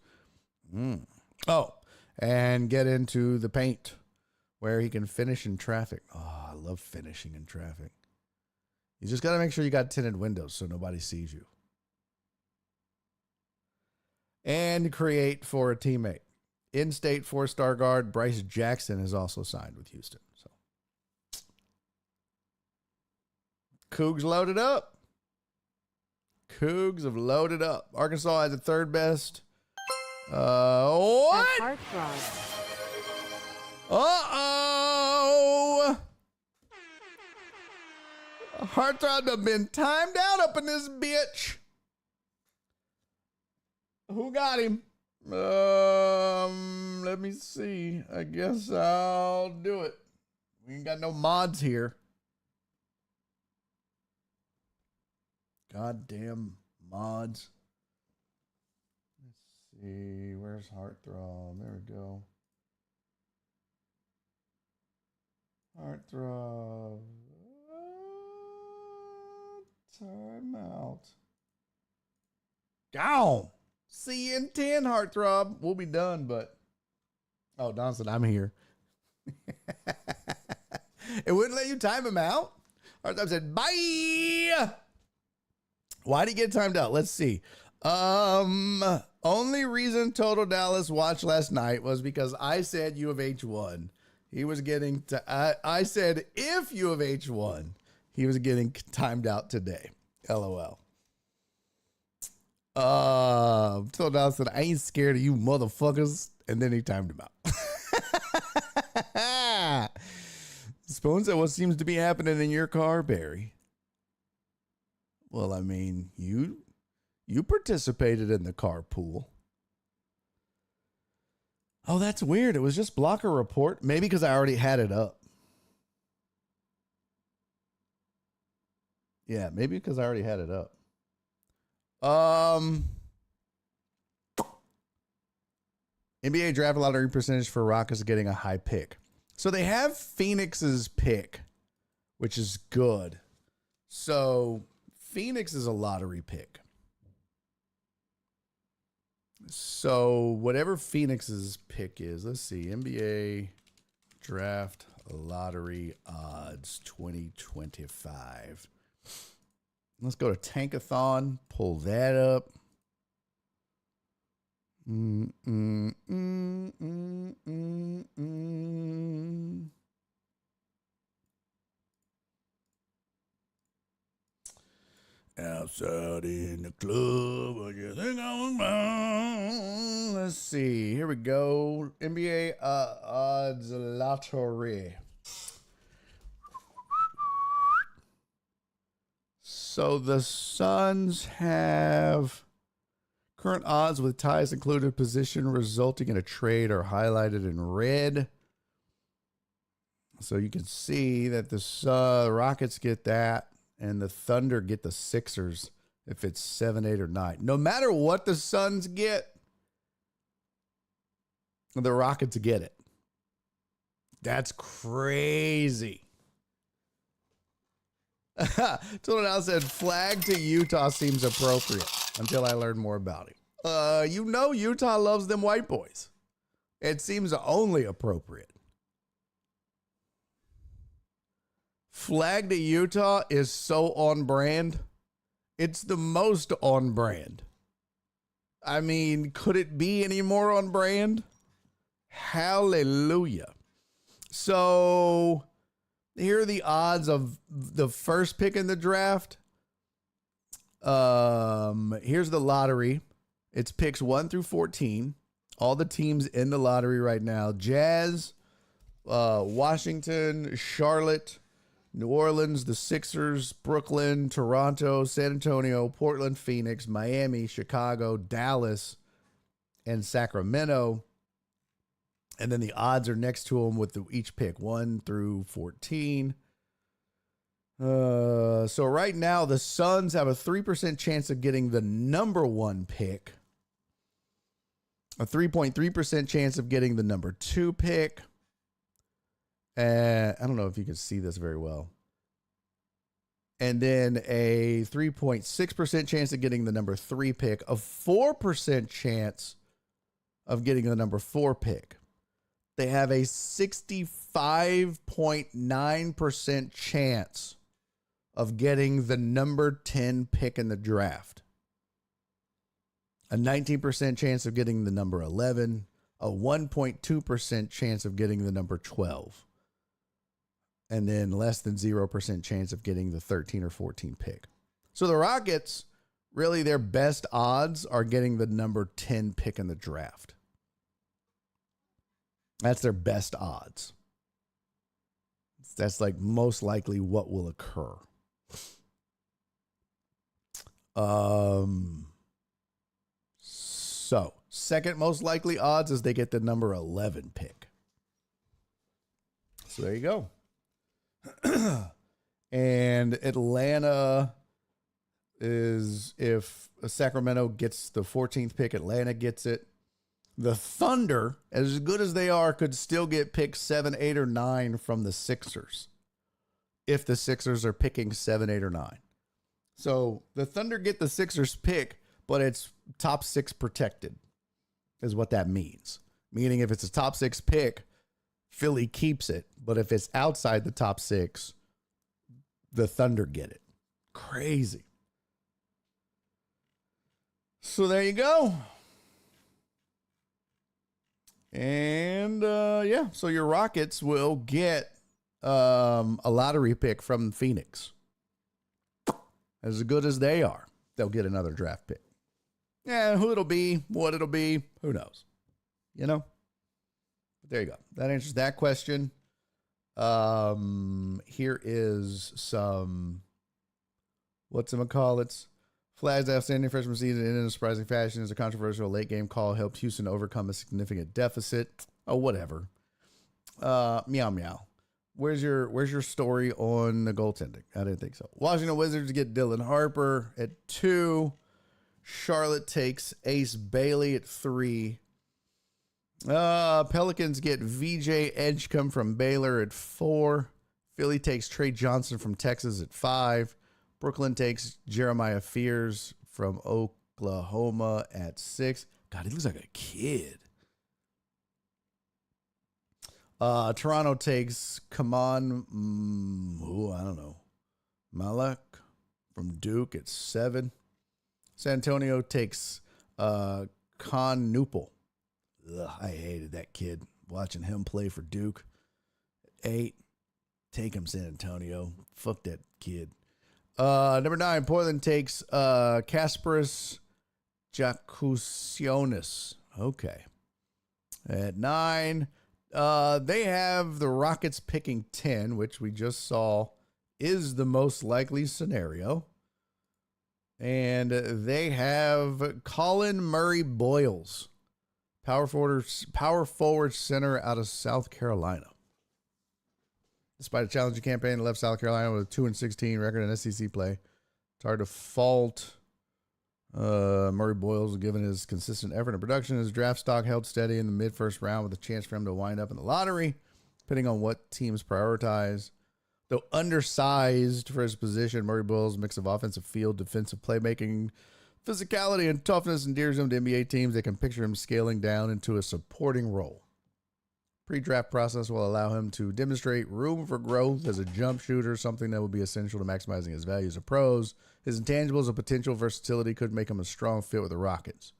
Oh, and get into the paint where he can finish in traffic. Oh, I love finishing in traffic. You just got to make sure you got tinted windows so nobody sees you. And create for a teammate. In-state 4-star guard Bryce Jackson has also signed with Houston. So, Cougs loaded up. Cougs have loaded up. Arkansas has the 3rd best. What? Uh-oh. Heartthrob have been timed out up in this bitch. Who got him? Let me see. I guess I'll do it. We ain't got no mods here. Goddamn mods. Let's see. Where's Heartthrob? There we go. Heartthrob. Time out. Gone. See you in 10, Heartthrob. We'll be done, but... Oh, Don said, I'm here. It wouldn't let you time him out? Heartthrob said, bye! Why'd he get timed out? Let's see. Only reason Total Dallas watched last night was because I said U of H won. He was getting... I said if U of H won, he was getting timed out today. LOL. Total Dallas said, I ain't scared of you motherfuckers. And then he timed him out. Spoon said, what seems to be happening in your car, Barry? Well, I mean, you participated in the carpool. Oh, that's weird. It was just blocker report. Maybe because I already had it up. Yeah, maybe because I already had it up. NBA draft lottery percentage for Rockets getting a high pick. So they have Phoenix's pick, which is good. So Phoenix is a lottery pick. So whatever Phoenix's pick is, let's see, NBA draft lottery odds 2025. Let's go to Tankathon, pull that up. Outside in the club, what you think I'm about? Let's see. Here we go. NBA odds lottery. So the Suns have current odds with ties included position resulting in a trade are highlighted in red. So you can see that the Rockets get that and the Thunder get the Sixers if it's 7, 8, or 9. No matter what the Suns get, the Rockets get it. That's crazy. Total said flag to Utah seems appropriate until I learn more about it. Utah loves them white boys. It seems only appropriate. Flag to Utah is so on brand. It's the most on brand. I mean, could it be any more on brand? Hallelujah. So here are the odds of the first pick in the draft. Here's the lottery. It's picks 1 through 14. All the teams in the lottery right now. Jazz, Washington, Charlotte, New Orleans, the Sixers, Brooklyn, Toronto, San Antonio, Portland, Phoenix, Miami, Chicago, Dallas, and Sacramento. And then the odds are next to them with each pick 1 through 14. So right now the Suns have a 3% chance of getting the number 1 pick, a 3.3% chance of getting the number 2 pick. I don't know if you can see this very well. And then a 3.6% chance of getting the number 3 pick, a 4% chance of getting the number 4 pick. They have a 65.9% chance of getting the number 10 pick in the draft. A 19% chance of getting the number 11, a 1.2% chance of getting the number 12, and then less than 0% chance of getting the 13 or 14 pick. So the Rockets, really their best odds are getting the number 10 pick in the draft. That's their best odds. That's like most likely what will occur. So second most likely odds is they get the number 11 pick. So there you go. And Atlanta is, if Sacramento gets the 14th pick, Atlanta gets it. The Thunder, as good as they are, could still get pick 7, 8, or 9 from the Sixers if the Sixers are picking 7, 8, or 9. So the Thunder get the Sixers pick, but it's top 6 protected is what that means. Meaning if it's a top 6 pick, Philly keeps it. But if it's outside the top 6, the Thunder get it. Crazy. So there you go. And yeah, so your Rockets will get a lottery pick from Phoenix. As good as they are, they'll get another draft pick. Yeah, who it'll be, what it'll be, who knows? You know? But there you go. That answers that question. Here is some, whatchamacallits. Flags outstanding freshman season in a surprising fashion as a controversial late game call helped Houston overcome a significant deficit. Oh, whatever. Meow meow. Where's your story on the goaltending? I didn't think so. Washington Wizards get Dylan Harper at 2. Charlotte takes Ace Bailey at 3. Pelicans get VJ Edgecombe from Baylor at 4. Philly takes Trey Johnson from Texas at 5. Brooklyn takes Jeremiah Fears from Oklahoma at 6. God, he looks like a kid. Toronto takes Kaman, I don't know, Malak from Duke at 7. San Antonio takes Con Newpel. Ugh, I hated that kid watching him play for Duke. 8. Take him, San Antonio. Fuck that kid. Number 9, Portland takes Kasparis Jakusionis. Okay. At 9, they have the Rockets picking 10, which we just saw is the most likely scenario. And they have Colin Murray Boyles, power forward center out of South Carolina. Despite a challenging campaign, left South Carolina with a 2-16 record in SEC play. It's hard to fault Murray Boyles, given his consistent effort and production. His draft stock held steady in the mid-first round with a chance for him to wind up in the lottery, depending on what teams prioritize. Though undersized for his position, Murray Boyles' mix of offensive field, defensive playmaking, physicality, and toughness endears him to NBA teams that can picture him scaling down into a supporting role. Pre-draft process will allow him to demonstrate room for growth as a jump shooter, something that will be essential to maximizing his value as a pros. His intangibles and potential versatility could make him a strong fit with the Rockets,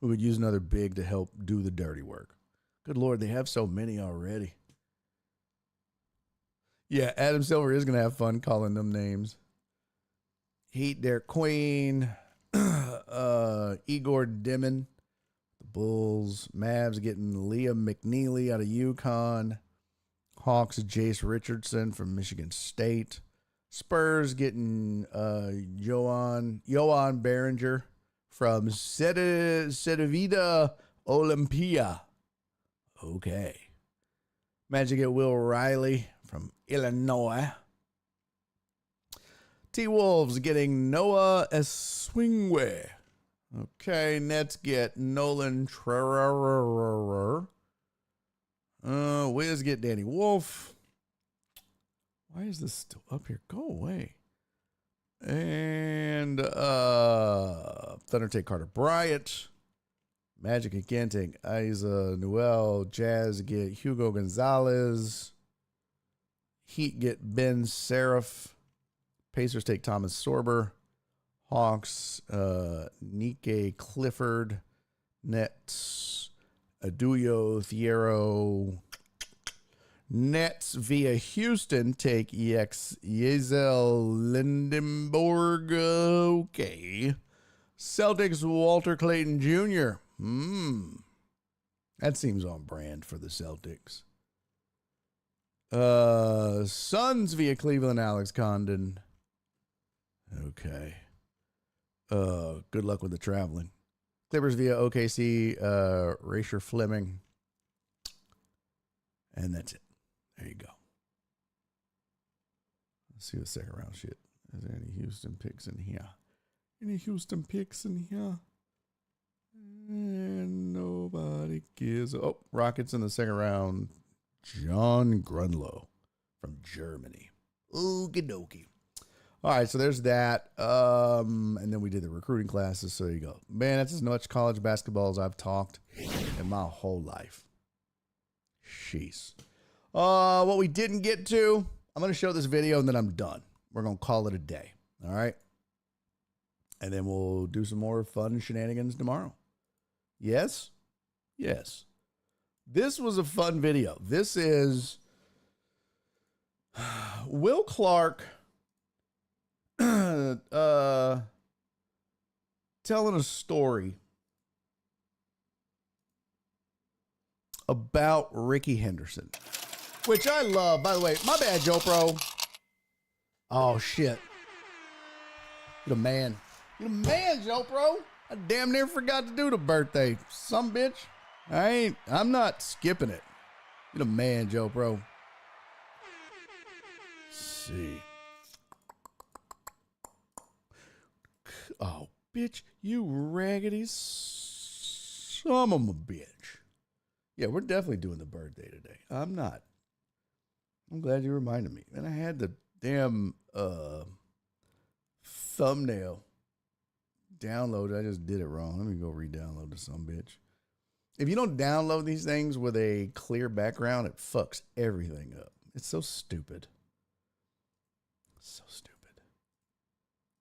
who could use another big to help do the dirty work. Good Lord, they have so many already. Yeah, Adam Silver is going to have fun calling them names. Heat, their Queen, Igor Dimon. Bulls, Mavs getting Liam McNeely out of UConn. Hawks, Jace Richardson from Michigan State. Spurs getting Johan Behringer from Cedevita Olympia. Okay. Magic get Will Riley from Illinois. T-Wolves getting Noah Eswingwe. Okay, Nets get Nolan Trerer. Wiz get Danny Wolf. Why is this still up here? Go away. And Thunder take Carter Bryant. Magic again take Isa Newell. Jazz get Hugo Gonzalez. Heat get Ben Seraph. Pacers take Thomas Sorber. Hawks, Nike Clifford. Nets, Aduyo Thiero. Nets via Houston take EX Yezel Lindenborg. Okay. Celtics Walter Clayton Jr. That seems on brand for the Celtics. Suns via Cleveland Alex Condon. Okay. Good luck with the traveling. Clippers via OKC, Rasher Fleming. And that's it. There you go. Let's see the second round shit. Is there any Houston picks in here? Any Houston picks in here? And nobody gives. Oh, Rockets in the second round. John Grunlow from Germany. Okie dokie. All right, so there's that. And then we did the recruiting classes. So there you go. Man, that's as much college basketball as I've talked in my whole life. Jeez. What we didn't get to, I'm going to show this video and then I'm done. We're going to call it a day. All right. And then we'll do some more fun shenanigans tomorrow. Yes? Yes. This was a fun video. This is Will Clark telling a story about Ricky Henderson, which I love. By the way, my bad, Joe Pro. Oh, shit. You're the man. You're the man, Joe Pro. I damn near forgot to do the birthday. Some bitch. I'm not skipping it. You're the man, Joe Pro. Let's see. Oh, bitch, you raggedy son of a bitch. Yeah, we're definitely doing the birthday today. I'm not. I'm glad you reminded me. And I had the damn thumbnail downloaded. I just did it wrong. Let me go re-download this some bitch. If you don't download these things with a clear background, it fucks everything up. It's so stupid. So stupid.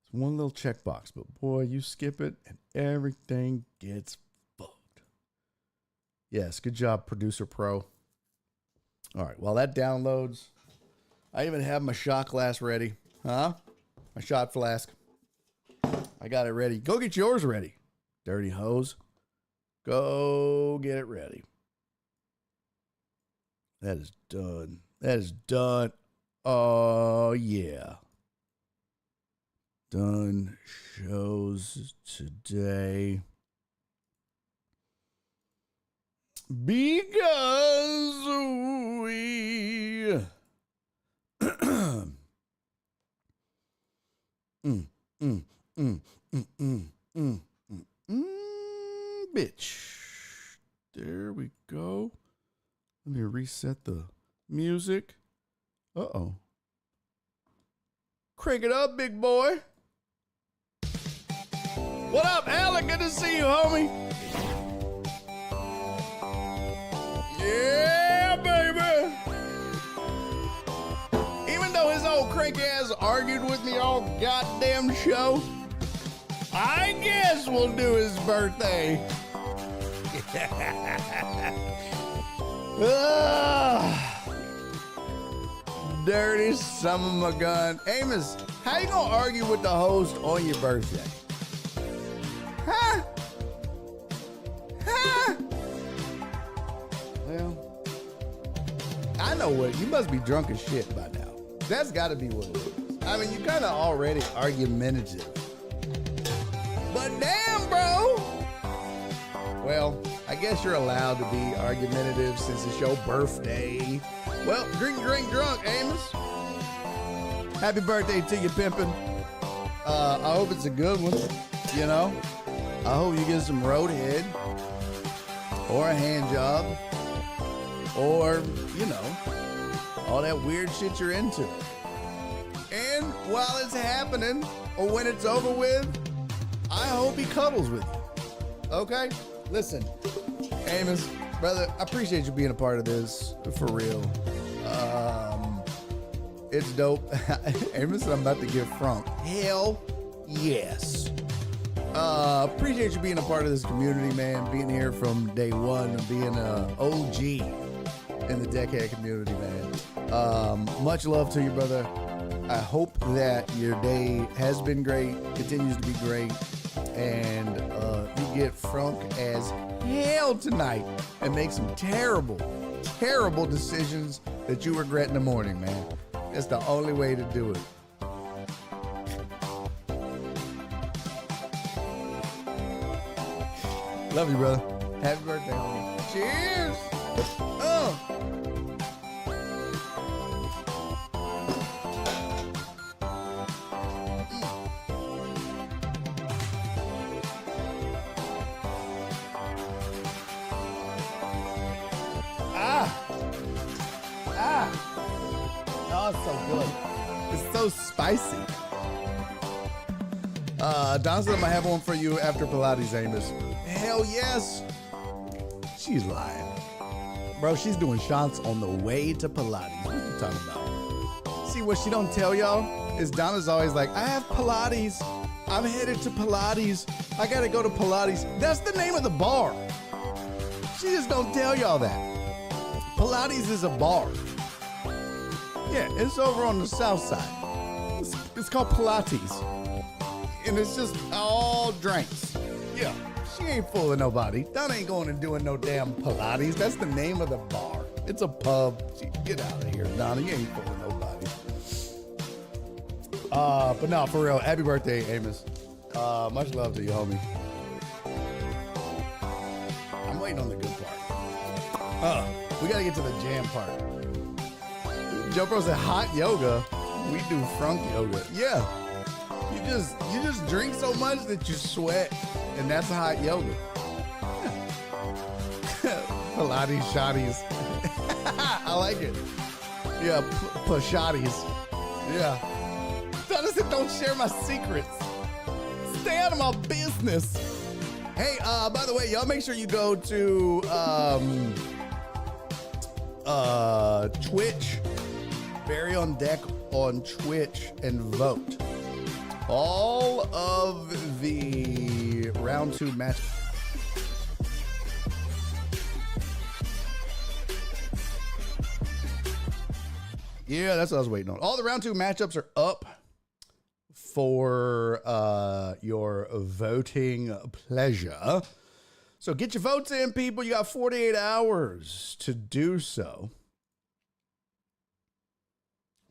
It's one little checkbox, but boy, you skip it and everything gets fucked. Yes, good job, Producer Pro. All right, while that downloads, I even have my shot glass ready. Huh? My shot flask. I got it ready. Go get yours ready, dirty hose. Go get it ready. That is done. That is done. Oh, yeah. Done shows today. Because we... bitch. There we go. Let me reset the music. Uh-oh. Crank it up, big boy. What up, Alec? Good to see you, homie. Yeah, baby. Even though his old cranky ass argued with me all goddamn show, I guess we'll do his birthday. Dirty son of a gun. Amos, how you gonna argue with the host on your birthday? Huh? Huh? Well, I I know what. You must be drunk as shit by now. That's got to be what it is. I mean, you kind of already argumentative. But damn, bro. Well, I guess you're allowed to be argumentative since it's your birthday. Well, drink, drunk, Amos. Happy birthday to you, pimpin'. I hope it's a good one, you know. I hope you get some roadhead or a hand job or, you know, all that weird shit you're into. And while it's happening or when it's over with, I hope he cuddles with you. Okay? Listen, Amos, brother, I appreciate you being a part of this, for real. It's dope. Amos, I'm about to give Frank. Hell yes. Appreciate you being a part of this community, man. Being here from day one, being an OG in the Deckhead community, man. Much love to you, brother. I hope that your day has been great, continues to be great, and you get Frank as hell tonight and make some terrible, terrible decisions that you regret in the morning, man. That's the only way to do it. Love you, brother. Happy birthday, homie. Cheers. Oh, it's so good. It's so spicy. Don said I'm gonna have one for you after Pilates, Amos. Hell yes. She's lying. Bro, she's doing shots on the way to Pilates. What are you talking about? See, what she don't tell y'all is Donna's always like, I have Pilates. I'm headed to Pilates. I gotta go to Pilates. That's the name of the bar. She just don't tell y'all that. Pilates is a bar. Yeah, it's over on the south side. It's called Pilates. And it's just all drinks. Yeah, she ain't fooling nobody. Donna ain't going and doing no damn Pilates. That's the name of the bar. It's a pub. Get out of here, Donna. You ain't fooling nobody. But no, for real, happy birthday, Amos. Much love to you, homie. I'm waiting on the good part. We gotta get to the jam part. Joe Pro said hot yoga. We do frunk yoga. Yeah. You just drink so much that you sweat, and that's hot yoga. Pilates shotties. I like it. Yeah, shotties. Yeah. Donna said don't share my secrets. Stay out of my business. Hey, by the way, y'all make sure you go to Twitch. Barry on Deck on Twitch and vote. All of the round 2 match. Yeah, that's what I was waiting on. All the round 2 matchups are up for your voting pleasure. So get your votes in, people. You got 48 hours to do so.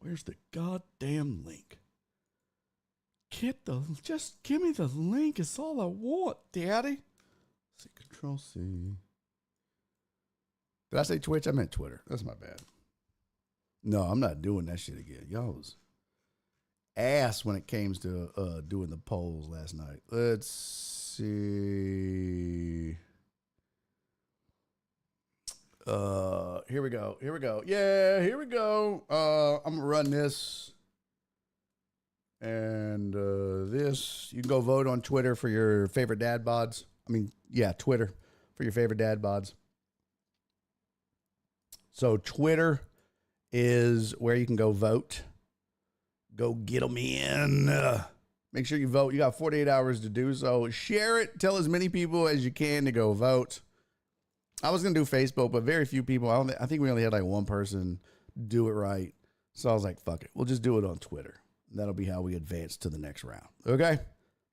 Where's the goddamn link? Just give me the link. It's all I want, Daddy. See, Control C. Did I say Twitch? I meant Twitter. That's my bad. No, I'm not doing that shit again. Y'all was ass when it came to doing the polls last night. Let's see. Here we go. Yeah, here we go. I'm gonna run this and this. You can go vote on Twitter for your favorite dad bods. Twitter for your favorite dad bods. So Twitter is where you can go vote. Go get them in. Make sure you vote. You got 48 hours to do so. Share it. Tell as many people as you can to go vote. I was going to do Facebook, but very few people. I think we only had like one person do it right. So I was like, fuck it. We'll just do it on Twitter. That'll be how we advance to the next round. Okay?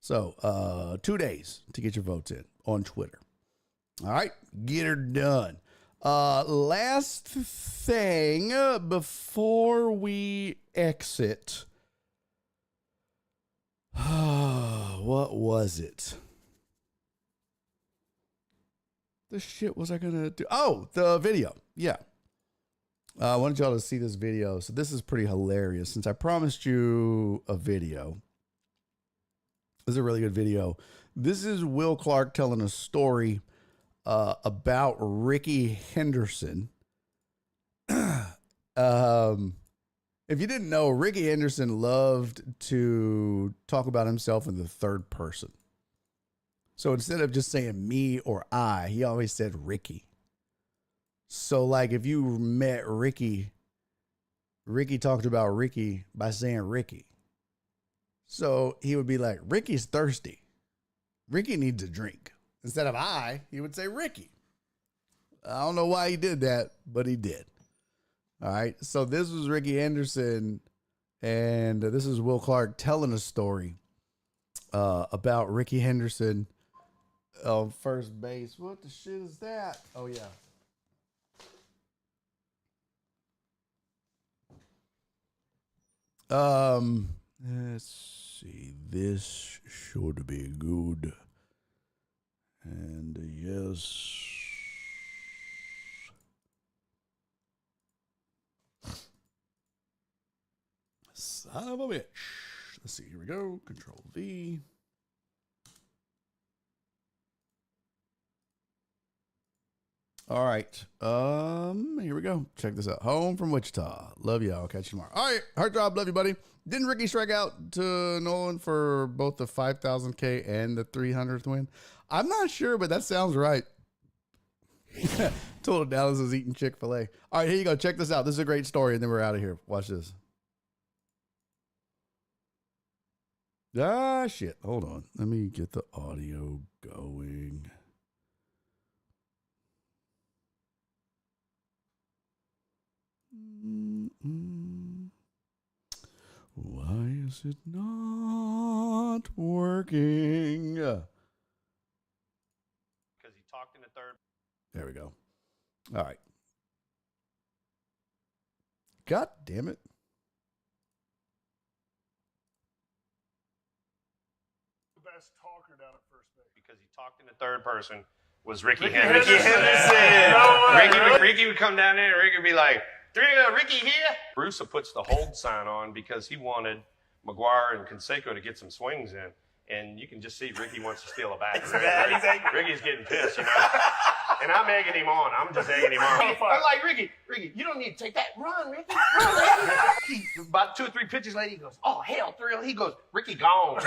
So 2 days to get your votes in on Twitter. All right? Get her done. Last thing before we exit. What was it? The shit was I gonna do? Oh, the video. Yeah. I wanted y'all to see this video. So this is pretty hilarious. Since I promised you a video, this is a really good video. This is Will Clark telling a story about Ricky Henderson. If you didn't know, Ricky Henderson loved to talk about himself in the third person. So instead of just saying me or I, he always said Ricky. So like if you met Ricky, Ricky talked about Ricky by saying Ricky. So he would be like, Ricky's thirsty. Ricky needs a drink. Instead of I, he would say Ricky. I don't know why he did that, but he did. All right. So this was Ricky Henderson, and this is Will Clark telling a story about Ricky Henderson on first base. What the shit is that? Oh, yeah. Let's see. This should be good. And yes. Son of a bitch. Let's see. Here we go. Control V. All right. Here we go. Check this out. Home from Wichita. Love y'all. Catch you tomorrow. All right. Hard job. Love you, buddy. Didn't Ricky strike out to Nolan for both the 5,000K and the 300th win? I'm not sure, but that sounds right. Total Dallas is eating Chick-fil-A. All right, here you go. Check this out. This is a great story, and then we're out of here. Watch this. Ah, shit. Hold on. Let me get the audio going. Why is it not working? Because he talked in the third. There we go. All right. God damn it. The best talker down at first base. Because he talked in the third person was Ricky Ricky Henderson. Henderson. No way. Ricky would come down there and Ricky would be like, Ricky here. Bruce puts the hold sign on because he wanted McGuire and Canseco to get some swings in. And you can just see Ricky wants to steal a bat. Ricky's getting pissed, you know. And I'm egging him on. I'm just egging him on. I'm like, Ricky, you don't need to take that. Run, Ricky. Run, Ricky. About 2 or 3 pitches later, he goes, oh, hell, thrill. He goes, Ricky gone.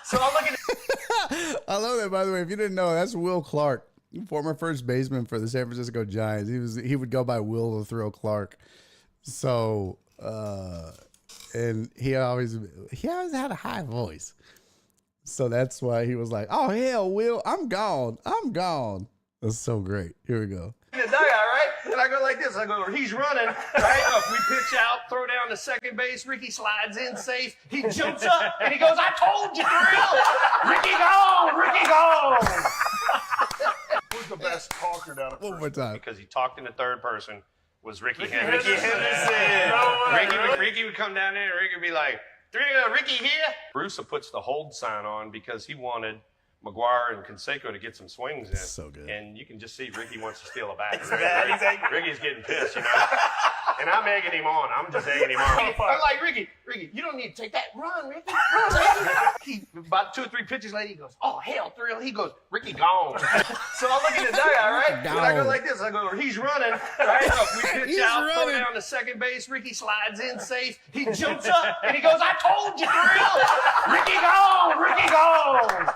So I'm looking at I love that, by the way. If you didn't know, that's Will Clark, former first baseman for the San Francisco Giants. He would go by Will the Thrill Clark. So, and he always had a high voice. So that's why he was like, oh, hell, Will, I'm gone. That's so great. Here we go. in the dugout, right? And I go like this. I go, he's running, right? We pitch out, throw down to second base. Ricky slides in safe. He jumps up, and he goes, I told you, Thrill. Ricky gone. Who's the best talker down at One first? more time. Because he talked in the third person was Ricky Ricky Henderson. Henderson. No way. Ricky would come down there, and Ricky would be like, Ricky here. Bruce puts the hold sign on because he wanted McGuire and Canseco to get some swings in. So good. And you can just see Ricky wants to steal a bat. Exactly. Ricky's getting pissed, you know. And I'm egging him on. I'm just egging him on. I'm like, Ricky, you don't need to take that. Run, Ricky. Run, Ricky. About 2 or 3 pitches later, he goes, oh, hell, Thrill. He goes, Ricky gone. So I look in the dugout, right? And I go like this. I go, he's running, right? We pitch out, throw down to second base. Ricky slides in safe. He jumps up, and he goes, I told you, Thrill. Ricky gone.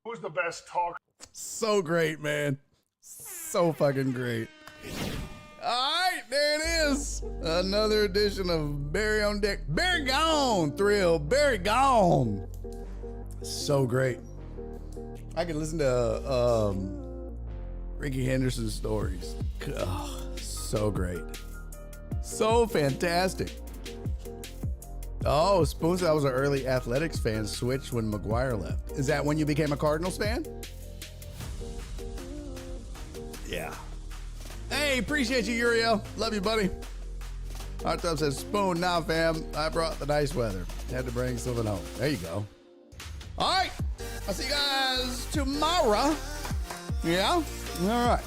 Who's the best talker? So great, man. So fucking great. All right, there it is. Another edition of Barry on Deck. Barry gone, Thrill. Barry gone. So great. I can listen to Ricky Henderson's stories. Oh, so great. So fantastic. Oh, Spoon said I was an early Athletics fan, switched when McGuire left. Is that when you became a Cardinals fan? Yeah. Hey, appreciate you, Uriel. Love you, buddy. Hot Tub says, Spoon, nah, fam. I brought the nice weather. Had to bring something home. There you go. All right. I'll see you guys tomorrow. Yeah? All right.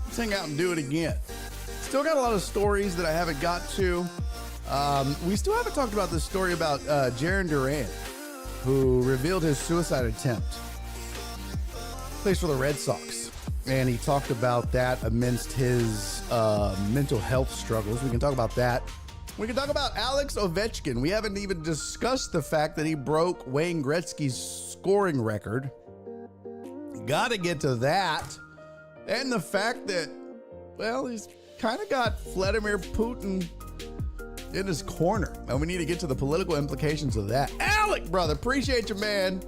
Let's hang out and do it again. Still got a lot of stories that I haven't got to. We still haven't talked about this story about Jaron Duran, who revealed his suicide attempt. Plays for the Red Sox. And he talked about that amidst his mental health struggles. We can talk about that. We can talk about Alex Ovechkin. We haven't even discussed the fact that he broke Wayne Gretzky's scoring record. Got to get to that. And the fact that, well, he's kind of got Vladimir Putin in his corner. And we need to get to the political implications of that. Alec, brother, appreciate you, man.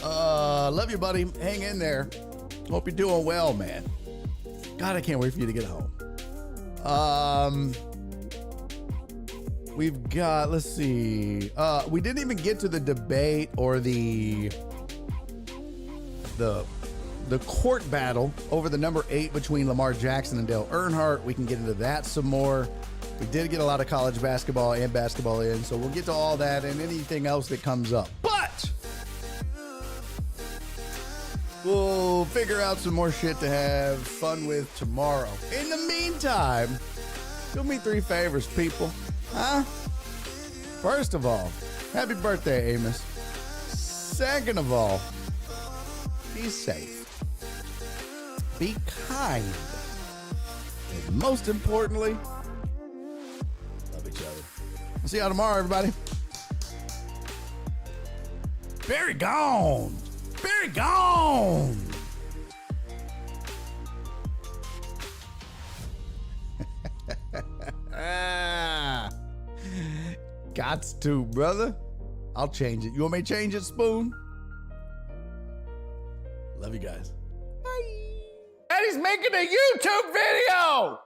Love you, buddy. Hang in there. Hope you're doing well, man. God, I can't wait for you to get home. We've got, let's see. We didn't even get to the debate or the court battle over the number 8 between Lamar Jackson and Dale Earnhardt. We can get into that some more. We did get a lot of college basketball and basketball in, so we'll get to all that and anything else that comes up. But we'll figure out some more shit to have fun with tomorrow. In the meantime, do me 3 favors, people. Huh? First of all, happy birthday, Amos. Second of all, be safe. Be kind. And most importantly, love each other. I'll see y'all tomorrow, everybody. Barry gone. Barry gone. Gots to, brother. I'll change it. You want me to change it, Spoon? Love you guys. Bye. Daddy's making a YouTube video.